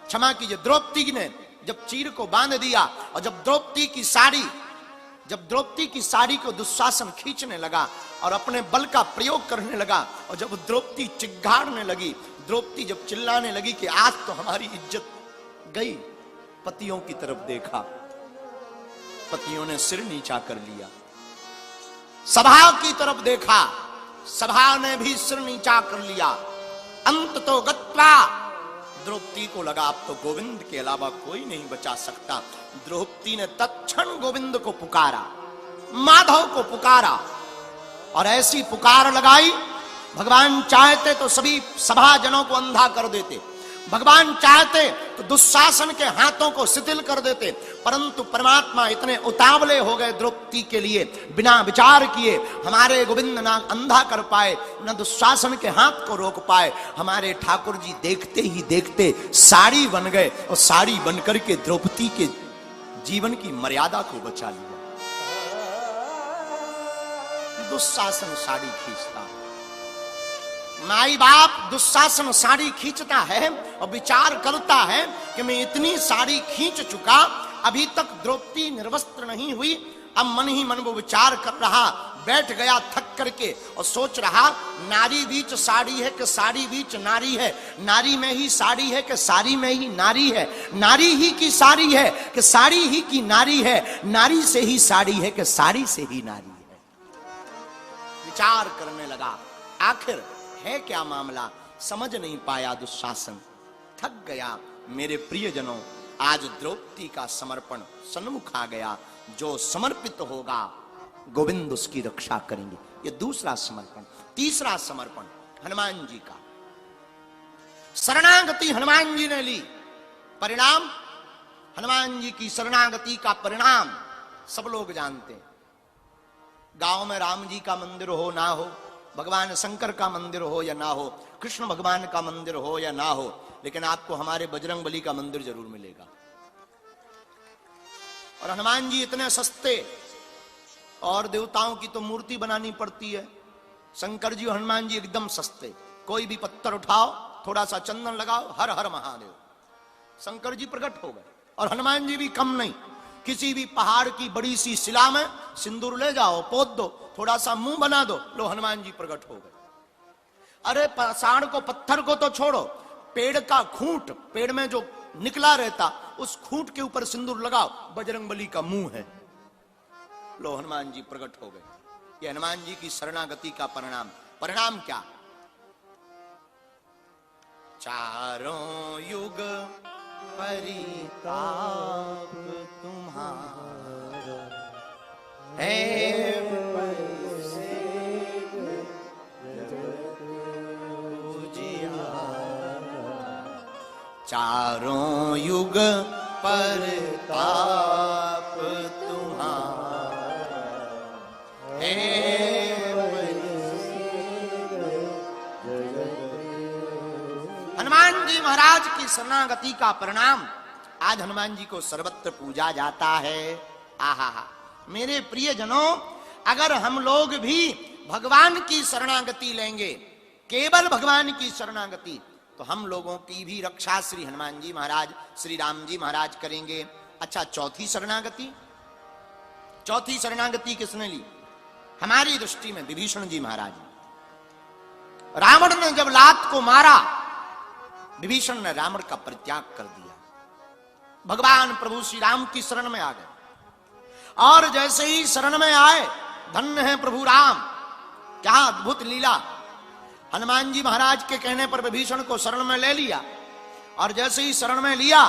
क्षमा कीजिए, द्रौपदी ने जब चीर को बांध दिया और जब द्रौपदी की साड़ी को दुशासन खींचने लगा और अपने बल का प्रयोग करने लगा, और जब द्रौपदी चिल्लाने लगी, द्रौपदी जब चिल्लाने लगी कि आज तो हमारी इज्जत गई, पतियों की तरफ देखा, पतियों ने सिर नीचा कर लिया। सभा की तरफ देखा, सभा ने भी सिर नीचा कर लिया। अंत तो गत्वा, द्रौपदी को लगा अब तो गोविंद के अलावा कोई नहीं बचा सकता। द्रौपदी ने तत्क्षण गोविंद को पुकारा, माधव को पुकारा, और ऐसी पुकार लगाई, भगवान चाहते तो सभी सभा जनों को अंधा कर देते, भगवान चाहते तो दुशासन के हाथों को शिथिल कर देते, परंतु परमात्मा इतने उतावले हो गए द्रौपदी के लिए, बिना विचार किए हमारे गोविंद ना अंधा कर पाए, न दुशासन के हाथ को रोक पाए। हमारे ठाकुर जी देखते ही देखते साड़ी बन गए, और साड़ी बनकर के द्रौपदी के जीवन की मर्यादा को बचा लिया। दुशासन साड़ी खींचता है, माई बाप दुशासन साड़ी खींचता है और विचार करता है कि मैं इतनी साड़ी खींच चुका, अभी तक द्रौपदी निर्वस्त्र नहीं हुई। अब मन ही मन वो विचार कर रहा, बैठ गया थक करके और सोच रहा, नारी बीच साड़ी है कि साड़ी बीच नारी है, नारी में ही साड़ी है कि साड़ी में ही नारी है, नारी ही की साड़ी है कि साड़ी ही की नारी है, नारी से ही साड़ी है कि साड़ी से ही नारी है। विचार करने लगा, आखिर है क्या मामला, समझ नहीं पाया दुशासन, थक गया। मेरे प्रियजनों, आज द्रौपदी का समर्पण सन्मुख आ गया। जो समर्पित होगा गोविंद उसकी रक्षा करेंगे। ये दूसरा समर्पण। तीसरा समर्पण हनुमान जी का। शरणागति हनुमान जी ने ली, परिणाम हनुमान जी की शरणागति का परिणाम सब लोग जानते हैं। गांव में राम जी का मंदिर हो ना हो, भगवान शंकर का मंदिर हो या ना हो, कृष्ण भगवान का मंदिर हो या ना हो, लेकिन आपको हमारे बजरंगबली का मंदिर जरूर मिलेगा। और हनुमान जी इतने सस्ते, और देवताओं की तो मूर्ति बनानी पड़ती है, शंकर जी और हनुमान जी एकदम सस्ते। कोई भी पत्थर उठाओ, थोड़ा सा चंदन लगाओ, हर हर महादेव, शंकर जी प्रकट हो गए। और हनुमान जी भी कम नहीं, किसी भी पहाड़ की बड़ी सी शिला में सिंदूर ले जाओ, पोत दो, थोड़ा सा मुंह बना दो, लो हनुमान जी प्रकट हो गए। अरे पाषाण को, पत्थर को तो छोड़ो, पेड़ का खूंट, पेड़ में जो निकला रहता, उस खूंट के ऊपर सिंदूर लगाओ, बजरंगबली का मुंह है, लो हनुमान जी प्रकट हो गए। ये हनुमान जी की शरणागति का परिणाम। परिणाम क्या? चारों युग परिताप तुम्हारा है, चारों युग परताप तुम्हारा है। हनुमान जी महाराज की शरणागति का परिणाम आज हनुमान जी को सर्वत्र पूजा जाता है। आहा, मेरे प्रियजनों, अगर हम लोग भी भगवान की शरणागति लेंगे, केवल भगवान की शरणागति, तो हम लोगों की भी रक्षा श्री हनुमान जी महाराज, श्री राम जी महाराज करेंगे। अच्छा, चौथी शरणागति, चौथी शरणागति किसने ली? हमारी दृष्टि में विभीषण जी महाराज। रावण ने जब लात को मारा, विभीषण ने रावण का परित्याग कर दिया, भगवान प्रभु श्री राम की शरण में आ गए। और जैसे ही शरण में आए, धन्य है प्रभु राम, क्या अद्भुत लीला। हनुमान जी महाराज के कहने पर विभीषण को शरण में ले लिया, और जैसे ही शरण में लिया,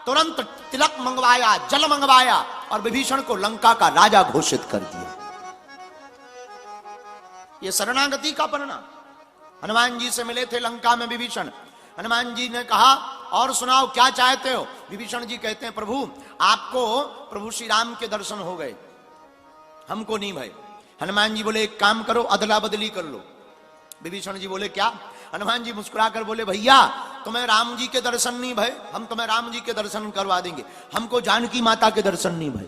तुरंत तिलक मंगवाया, जल मंगवाया, और विभीषण को लंका का राजा घोषित कर दिया। ये शरणागति का परिणाम। हनुमान जी से मिले थे लंका में विभीषण। हनुमान जी ने कहा और सुनाओ क्या चाहते हो। विभीषण जी कहते हैं प्रभु आपको प्रभु श्री राम के दर्शन हो गए, हमको नहीं भय। हनुमान जी बोले एक काम करो अदला बदली कर लो। विभीषण जी बोले क्या। हनुमान जी मुस्कुराकर बोले भैया तुम्हें राम जी के दर्शन नहीं भय, हम तुम्हें राम जी के दर्शन करवा देंगे। हमको जानकी माता के दर्शन नहीं भय,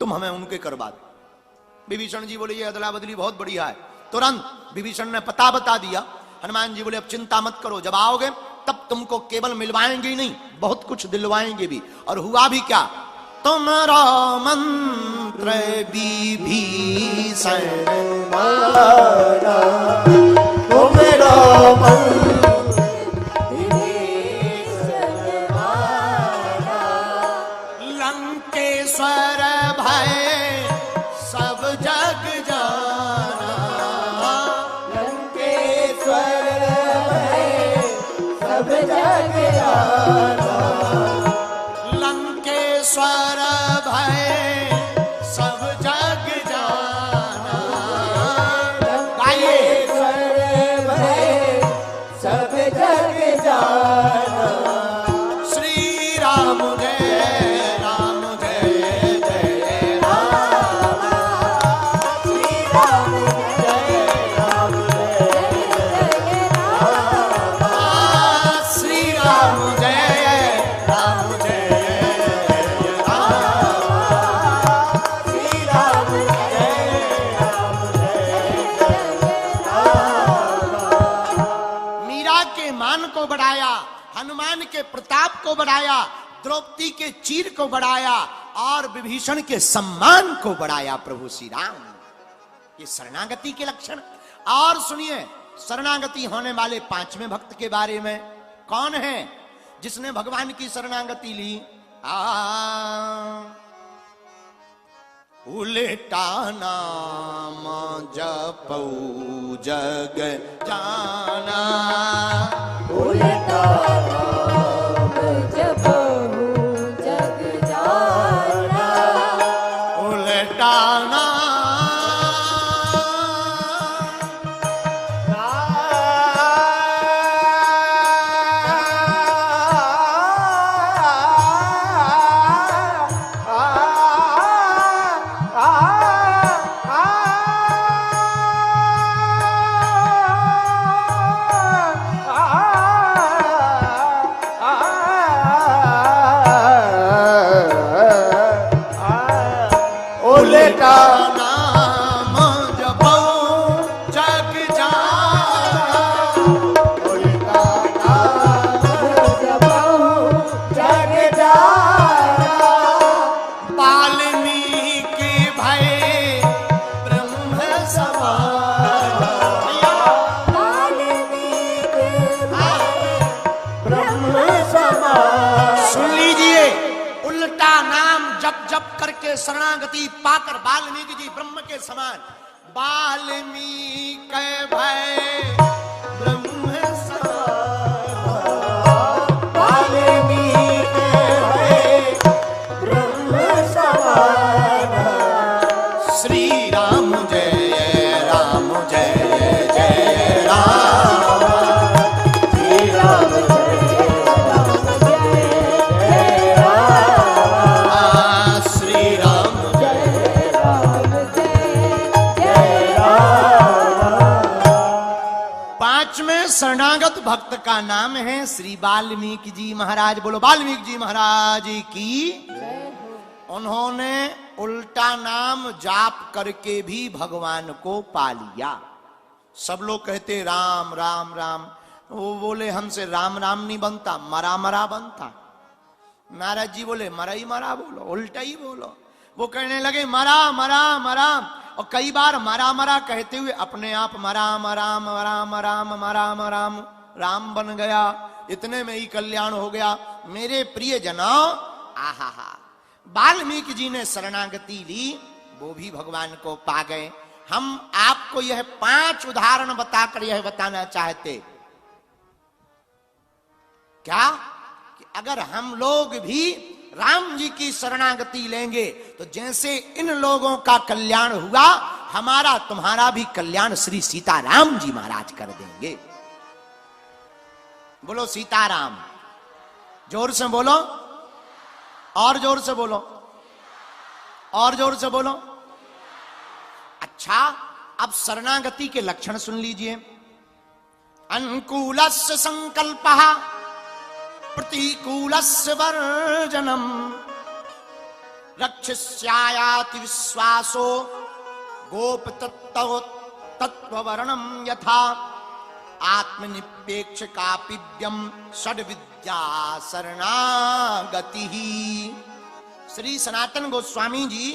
तुम हमें उनके करवा दो। विभीषण जी बोले ये अदला बदली बहुत बढ़िया है। तुरंत विभीषण ने पता बता दिया। हनुमान जी बोले अब चिंता मत करो, जब आओगे तब तुमको केवल मिलवाएंगे ही नहीं बहुत कुछ दिलवाएंगे भी। और हुआ भी क्या, तुम्हारा मंत्र विभीषण माना तुम्हारा मंत्र विभीषण माना। लंकेश्वर भय सब जग जाना, लंकेश्वर भय सब जग जाना। लंकेश्वर भय सब जग जाना। गाइए लंकेश्वर भय सब जग जाना। श्री राम जय राम जय जय राम। श्री राम जय राम जय राम। श्री राम जय राम जय राम। श्री राम जय राम जय राम। मीरा के मान को बढ़ाया, हनुमान के प्रताप को बढ़ाया, द्रौपदी के चीर को बढ़ाया और विभीषण के सम्मान को बढ़ाया प्रभु श्री राम। ये शरणागति के लक्षण। और सुनिए शरणागति होने वाले पांचवें भक्त के बारे में। कौन है जिसने भगवान की शरणागति ली। उल्टा नाम जपौ जग जाना। उल्टा नाम जपहु जग जाना। उल्टा नाम उल्टा नाम जपौ जग जाना। उल्टा नाम जपहु जग जाना। वाल्मीकि भय ब्रह्म समान। वाल्मीकि भय ब्रह्म समान। सुन लीजिए उल्टा नाम जप जप करके शरणागति पाकर वाल्मीकि जी ब्रह्म के समान। वाल्मीकि भय ब्रह्म समान। वाल्मीकि भय ब्रह्म समान। श्री राम जय राम जय जय राम। श्री राम जय राम जय राम। श्री राम जय राम जय राम। पांचवें शरणागत भक्त का नाम है श्री वाल्मीकि जी महाराज। बोलो वाल्मीकि जी महाराज की। उन्होंने उल्टा नाम जाप करके भी भगवान को पा लिया। सब लोग कहते राम राम राम, वो बोले हमसे राम राम नहीं बनता, मरा मरा बनता। नारद जी बोले मरा ही मरा बोलो, उल्टा ही बोलो। वो कहने लगे मरा मरा मरा, और कई बार मरा मरा कहते हुए अपने आप मरा मरा मरा मराम मराम राम राम बन गया। इतने में ही कल्याण हो गया। मेरे प्रिय जनों, आहा हा, वाल्मीकि जी ने शरणागति ली, वो भी भगवान को पा गए। हम आपको यह 5 उदाहरण बताकर यह बताना चाहते क्या कि अगर हम लोग भी राम जी की शरणागति लेंगे तो जैसे इन लोगों का कल्याण हुआ, हमारा तुम्हारा भी कल्याण श्री सीताराम जी महाराज कर देंगे। बोलो सीताराम, जोर से बोलो, और जोर से बोलो, और जोर से बोलो। अच्छा, अब शरणागति के लक्षण सुन लीजिए। अनुकूलस्य संकल्पः प्रतिकूलस्य वर्जनम, रक्षस्यायाति विश्वासो गोप तत्ववर्णम यथा, आत्मनिपेक्ष कापिव्यम षड विद्या शरणागति। श्री सनातन गोस्वामी जी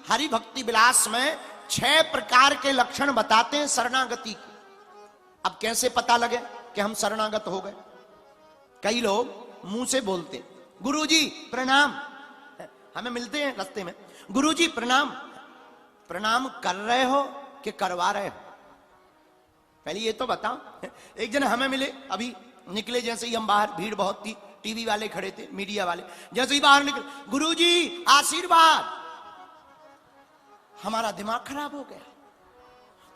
हरि भक्ति विलास में 6 प्रकार के लक्षण बताते हैं शरणागति के। अब कैसे पता लगे कि हम शरणागत हो गए? कई लोग मुंह से बोलते, गुरुजी प्रणाम, हमें मिलते हैं रास्ते में, गुरुजी प्रणाम। प्रणाम कर रहे हो कि करवा रहे हो? पहले ये तो बताओ। एक जन हमें मिले, अभी निकले जैसे ही हम बाहर, भीड़ बहुत थी, टीवी वाले खड़े थे, मीडिया वाले, जैसे ही बाहर निकले, गुरुजी आशीर्वाद। हमारा दिमाग खराब हो गया।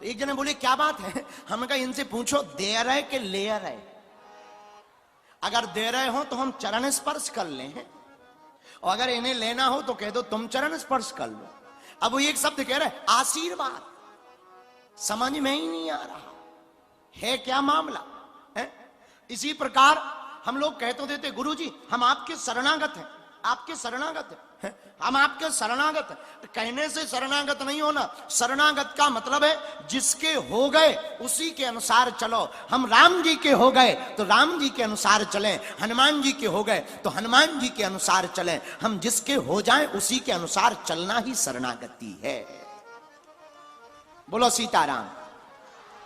तो एक जने बोले क्या बात है? हमने कहा इनसे पूछो दे रहे कि ले रहे। अगर दे रहे हो तो हम चरण स्पर्श कर लें, और अगर इन्हें लेना हो तो कह दो तुम चरण स्पर्श कर लो। अब वो एक शब्द कह रहे आशीर्वाद, समझ में ही नहीं आ रहा है क्या मामला है। इसी प्रकार हम लोग कह तो देते, गुरुजी हम आपके शरणागत हैं, आपके शरणागत हैं, हम आपके शरणागत हैं। कहने से शरणागत नहीं होना। शरणागत का मतलब है जिसके हो गए उसी के अनुसार चलो। हम राम जी के हो गए तो राम जी के अनुसार चलें, हनुमान जी के हो गए तो हनुमान जी के अनुसार चलें। हम जिसके हो जाएं उसी के अनुसार चलना ही शरणागति है। बोलो सीताराम,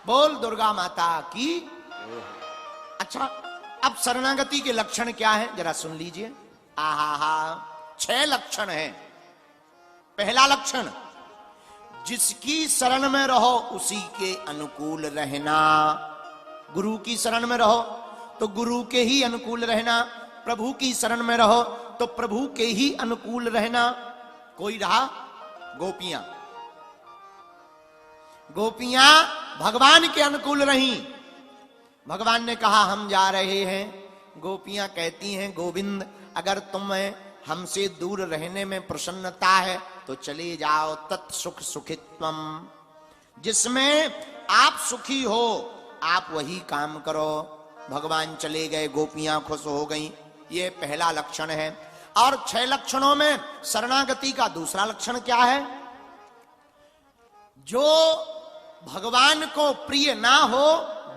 बोल दुर्गा माता की। अच्छा, अब शरणागति के लक्षण क्या है जरा सुन लीजिए। आहा, 6 लक्षण हैं। पहला लक्षण, जिसकी शरण में रहो उसी के अनुकूल रहना। गुरु की शरण में रहो तो गुरु के ही अनुकूल रहना, प्रभु की शरण में रहो तो प्रभु के ही अनुकूल रहना। कोई रहा गोपियां, गोपियां भगवान के अनुकूल रहीं। भगवान ने कहा हम जा रहे हैं, गोपियां कहती हैं गोविंद अगर तुम्हें हमसे दूर रहने में प्रसन्नता है तो चले जाओ, तत्सुख सुखित्वम, जिसमें आप सुखी हो आप वही काम करो। भगवान चले गए, गोपियां खुश हो गईं। ये पहला लक्षण है। और 6 लक्षणों में शरणागति का दूसरा लक्षण क्या है? जो भगवान को प्रिय ना हो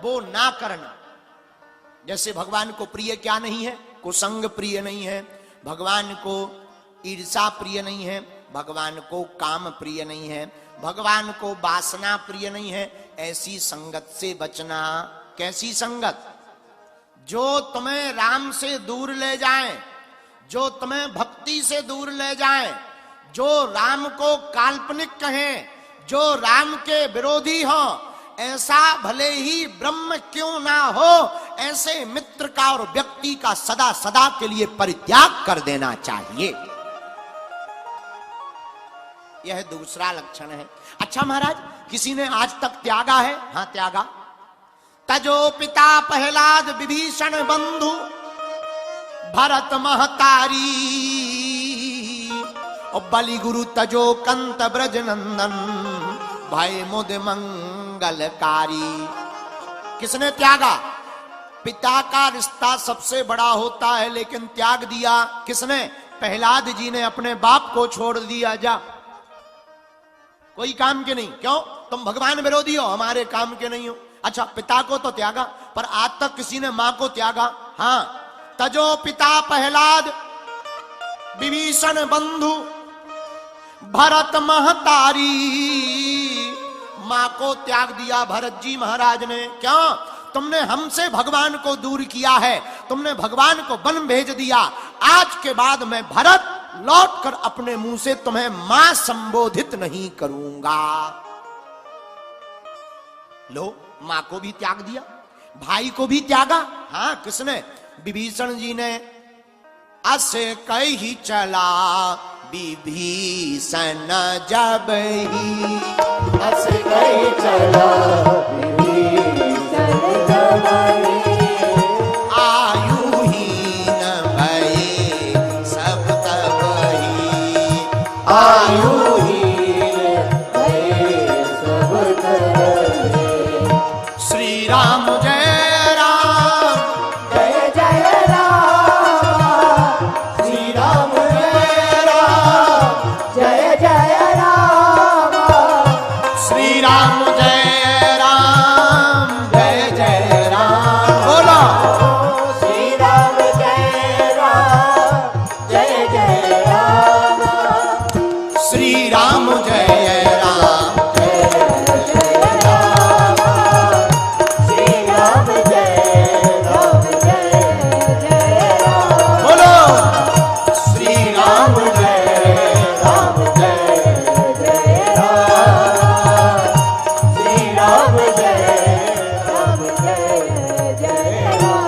वो ना करना। जैसे भगवान को प्रिय क्या नहीं है? कुसंग प्रिय नहीं है, भगवान को ईर्षा प्रिय नहीं है, भगवान को काम प्रिय नहीं है, भगवान को वासना प्रिय नहीं है। ऐसी संगत से बचना। कैसी संगत? जो तुम्हें राम से दूर ले जाए, जो तुम्हें भक्ति से दूर ले जाए, जो राम को काल्पनिक कहें, जो राम के विरोधी हो, ऐसा भले ही ब्रह्म क्यों ना हो, ऐसे मित्र का और व्यक्ति का सदा सदा के लिए परित्याग कर देना चाहिए। यह दूसरा लक्षण है। अच्छा महाराज, किसी ने आज तक त्यागा है? हां त्यागा। तजो पिता प्रहलाद विभीषण बंधु भरत महतारी, और बलि गुरु तजो कंत ब्रज नंदन भय मुद मंगलकारी। किसने त्यागा? पिता का रिश्ता सबसे बड़ा होता है, लेकिन त्याग दिया किसने? प्रहलाद जी ने अपने बाप को छोड़ दिया। जा, कोई काम के नहीं। क्यों? तुम भगवान विरोधी हो, हमारे काम के नहीं हो। अच्छा, पिता को तो त्यागा, पर आज तक किसी ने मां को त्यागा? हां, तजो पिता प्रहलाद विभीषण बंधु भरत महतारी। मां को त्याग दिया भरत जी महाराज ने। क्यों? तुमने हमसे भगवान को दूर किया है, तुमने भगवान को वन भेज दिया। आज के बाद मैं भरत लौटकर अपने मुंह से तुम्हें मां संबोधित नहीं करूंगा। लो, मां को भी त्याग दिया, भाई को भी त्यागा। हां, किसने? विभीषण जी ने। अस कही चला विभीषण जब ही, अस कही चला विभीषण जब ही, आयुहीन भये सब तब ही, आयुहीन भये सब तब ही। श्री राम जय राम, जय जय राम, श्री राम जय राम, जय जय राम, श्री राम जय राम, जय जय राम। बोलो श्री राम जय राम, जय जय राम, श्री राम जय राम, जय राम, श्री राम जय राम, जय जय राम, बोलो श्री राम जय राम, जय जय राम, श्री राम जय राम, जय जय राम।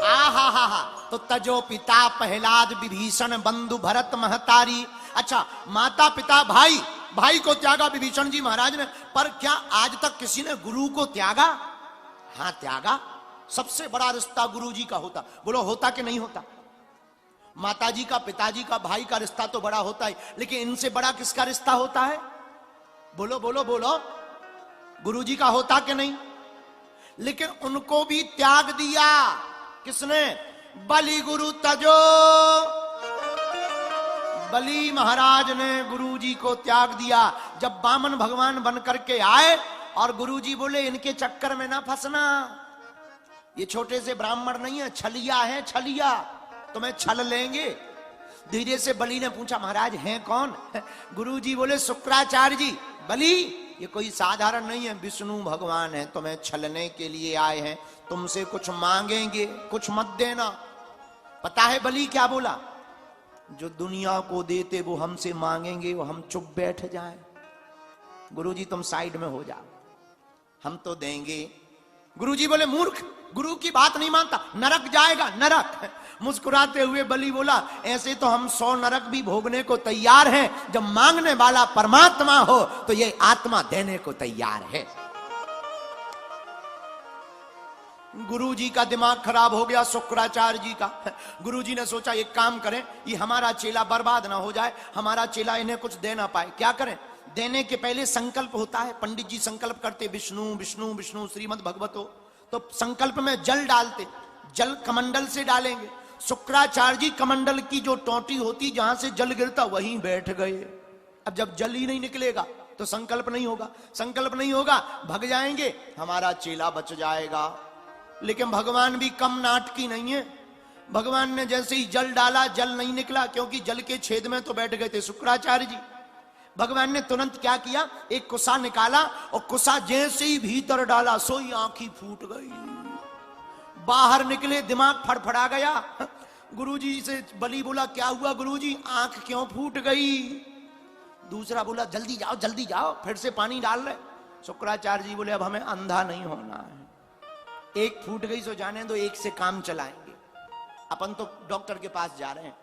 आहा, तो तजो पिता प्रहलाद विभीषण बंधु भरत महतारी। अच्छा, माता पिता भाई, भाई को त्यागा विभीषण जी महाराज ने, पर क्या आज तक किसी ने गुरु को त्यागा? हाँ त्यागा। सबसे बड़ा रिश्ता गुरु जी का होता। बोलो होता कि नहीं होता? माता जी का, पिताजी का, भाई का रिश्ता तो बड़ा होता है, लेकिन इनसे बड़ा किसका रिश्ता होता है? बोलो बोलो बोलो, गुरु जी का होता कि नहीं? लेकिन उनको भी त्याग दिया किसने? बलि गुरु तजो। बलि महाराज ने गुरु जी को त्याग दिया। जब वामन भगवान बन करके आए और गुरु जी बोले इनके चक्कर में ना फंसना, ये छोटे से ब्राह्मण नहीं है, छलिया है, छलिया, तुम्हें छल लेंगे। धीरे से बलि ने पूछा महाराज हैं कौन? गुरु जी बोले शुक्राचार्य जी। बलि ये कोई साधारण नहीं है, विष्णु भगवान है, तुम्हें छलने के लिए आए हैं, तुमसे कुछ मांगेंगे, कुछ मत देना। पता है बलि क्या बोला? जो दुनिया को देते वो हमसे मांगेंगे, वो हम चुप बैठ जाएं। गुरुजी तुम साइड में हो जाओ, हम तो देंगे। गुरुजी बोले मूर्ख, गुरु की बात नहीं मानता, नरक जाएगा, नरक। मुस्कुराते हुए बलि बोला ऐसे तो हम 100 नरक भी भोगने को तैयार हैं, जब मांगने वाला परमात्मा हो तो ये आत्मा देने को तैयार है। गुरु जी का दिमाग खराब हो गया, शुक्राचार्य जी का। गुरु जी ने सोचा एक काम करें, ये हमारा चेला बर्बाद ना हो जाए, हमारा चेला इन्हें कुछ दे ना पाए। क्या करें? देने के पहले संकल्प होता है। पंडित जी संकल्प करते विष्णु विष्णु विष्णु श्रीमद् भगवतो, तो संकल्प में जल डालते, जल कमंडल से डालेंगे। शुक्राचार्य जी कमंडल की जो टोटी होती जहां से जल गिरता वहीं बैठ गए। अब जब जल ही नहीं निकलेगा तो संकल्प नहीं होगा, संकल्प नहीं होगा, भग जाएंगे, हमारा चेला बच जाएगा। लेकिन भगवान भी कम नाटकी नहीं है। भगवान ने जैसे ही जल डाला, जल नहीं निकला, क्योंकि जल के छेद में तो बैठ गए थे शुक्राचार्य जी। भगवान ने तुरंत क्या किया, एक कुसा निकाला और कुसा जैसे ही भीतर डाला सोई आंखी फूट गई, बाहर निकले, दिमाग फड़फड़ा गया। गुरुजी से बलि बोला क्या हुआ गुरुजी, आंख क्यों फूट गई? दूसरा बोला जल्दी जाओ जल्दी जाओ, फिर से पानी डाल रहे। शुक्राचार्य जी बोले अब हमें अंधा नहीं होना है, एक फूट गई सो जाने दो, एक से काम चलाएंगे, अपन तो डॉक्टर के पास जा रहे हैं।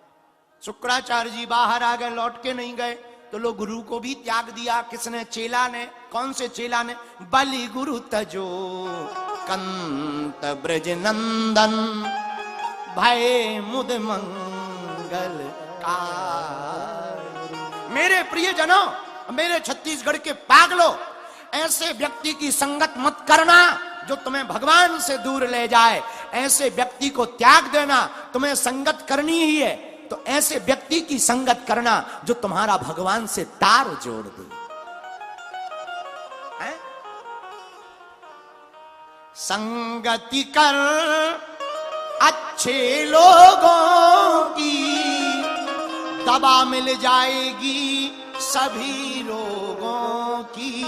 शुक्राचार्य जी बाहर आ गए, लौट के नहीं गए, तो लोग गुरु को भी त्याग दिया। किसने? चेला ने। कौन से चेला ने? बलि गुरु तजो कंत ब्रज नंदन भय मुद मंगल का। मेरे प्रियजनों, मेरे छत्तीसगढ़ के पागलों, ऐसे व्यक्ति की संगत मत करना जो तुम्हें भगवान से दूर ले जाए। ऐसे व्यक्ति को त्याग देना। तुम्हें संगत करनी ही है तो ऐसे व्यक्ति की संगत करना जो तुम्हारा भगवान से तार जोड़ दे। संगति कर अच्छे लोगों की, दवा मिल जाएगी सभी रोगों की।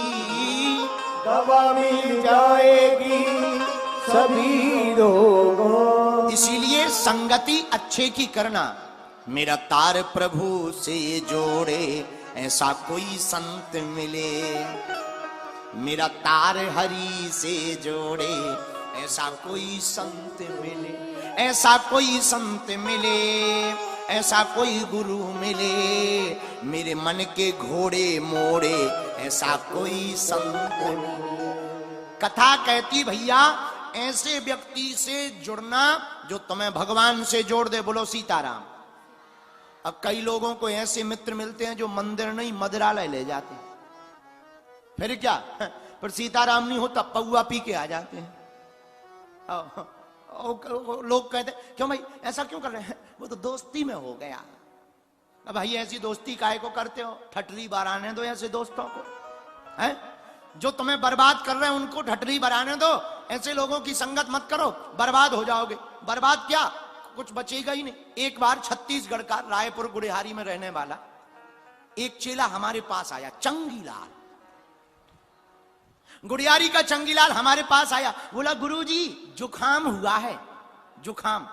दवा मिल जाएगी सभी रोगों। इसीलिए संगति अच्छे की करना। मेरा तार प्रभु से जोड़े ऐसा कोई संत मिले, मेरा तार हरि से जोड़े ऐसा कोई संत मिले, ऐसा कोई संत मिले, ऐसा कोई गुरु मिले, मेरे मन के घोड़े मोड़े, ऐसा कोई संत मिले। कथा कहती भैया ऐसे व्यक्ति से जुड़ना जो तुम्हें भगवान से जोड़ दे। बोलो सीताराम। अब कई लोगों को ऐसे मित्र मिलते हैं जो मंदिर नहीं मदिरालय ले जाते हैं, फिर क्या, पर सीताराम नहीं होता पौआ पी के आ जाते हैं। लोग कहते क्यों भाई ऐसा क्यों कर रहे हैं, वो तो दोस्ती में हो गया। अब भाई ऐसी दोस्ती काहे को करते हो, ठटरी बराने दो ऐसे दोस्तों को, हैं जो तुम्हें बर्बाद कर रहे हैं उनको ठटरी बराने दो। ऐसे लोगों की संगत मत करो, बर्बाद हो जाओगे। बर्बाद क्या, कुछ बचेगा ही नहीं। एक बार छत्तीसगढ़ का रायपुर गुड़िहारी में रहने वाला एक चेला हमारे पास आया, चंगीलाल, गुड़ियारी का चंगीलाल हमारे पास आया। बोला गुरुजी जुखाम हुआ है, जुखाम।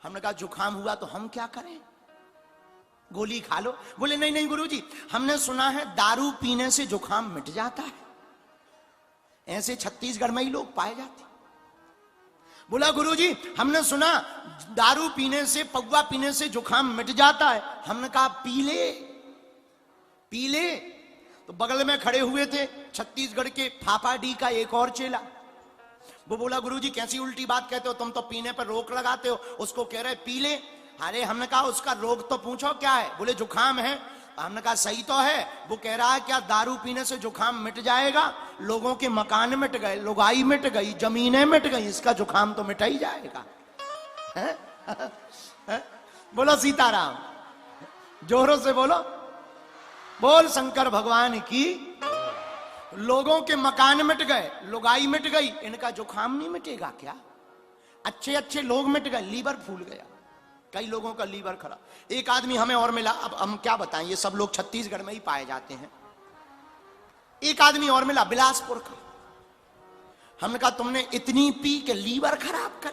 हमने कहा जुखाम हुआ तो हम क्या करें, गोली खा लो। बोले नहीं नहीं गुरुजी, हमने सुना है दारू पीने से जुखाम मिट जाता है। ऐसे छत्तीसगढ़ में ही लोग पाए जाते। बोला गुरुजी हमने सुना दारू पीने से, पौवा पीने से जुखाम मिट जाता है। हमने कहा पी ले, पी ले। तो बगल में खड़े हुए थे छत्तीसगढ़ के फाफाडी का एक और चेला। वो बोला गुरुजी कैसी उल्टी बात कहते हो, तुम तो पीने पर रोक लगाते हो। उसको कह रहे पी ले। अरे हमने कहा उसका रोग तो पूछो क्या है। बोले जुखाम है। हमने कहा सही तो है। वो कह रहा है क्या दारू पीने से जुखाम मिट जाएगा, लोगों के मकान मिट गए, लुगाई मिट गई, जमीनें मिट गई, इसका जुखाम तो मिटा ही जाएगा। है? बोलो सीताराम, जोरों से बोलो, बोल शंकर भगवान की। लोगों के मकान मिट गए, लुगाई मिट गई, इनका जुखाम नहीं मिटेगा क्या। अच्छे अच्छे लोग मिट गए, लीवर फूल गया, कई लोगों का लीवर खराब। एक आदमी हमें और मिला, अब हम क्या बताएं, ये सब लोग छत्तीसगढ़ में ही पाए जाते हैं। एक आदमी और मिला बिलासपुर का। हमने कहा तुमने इतनी पी के लीवर खराब कर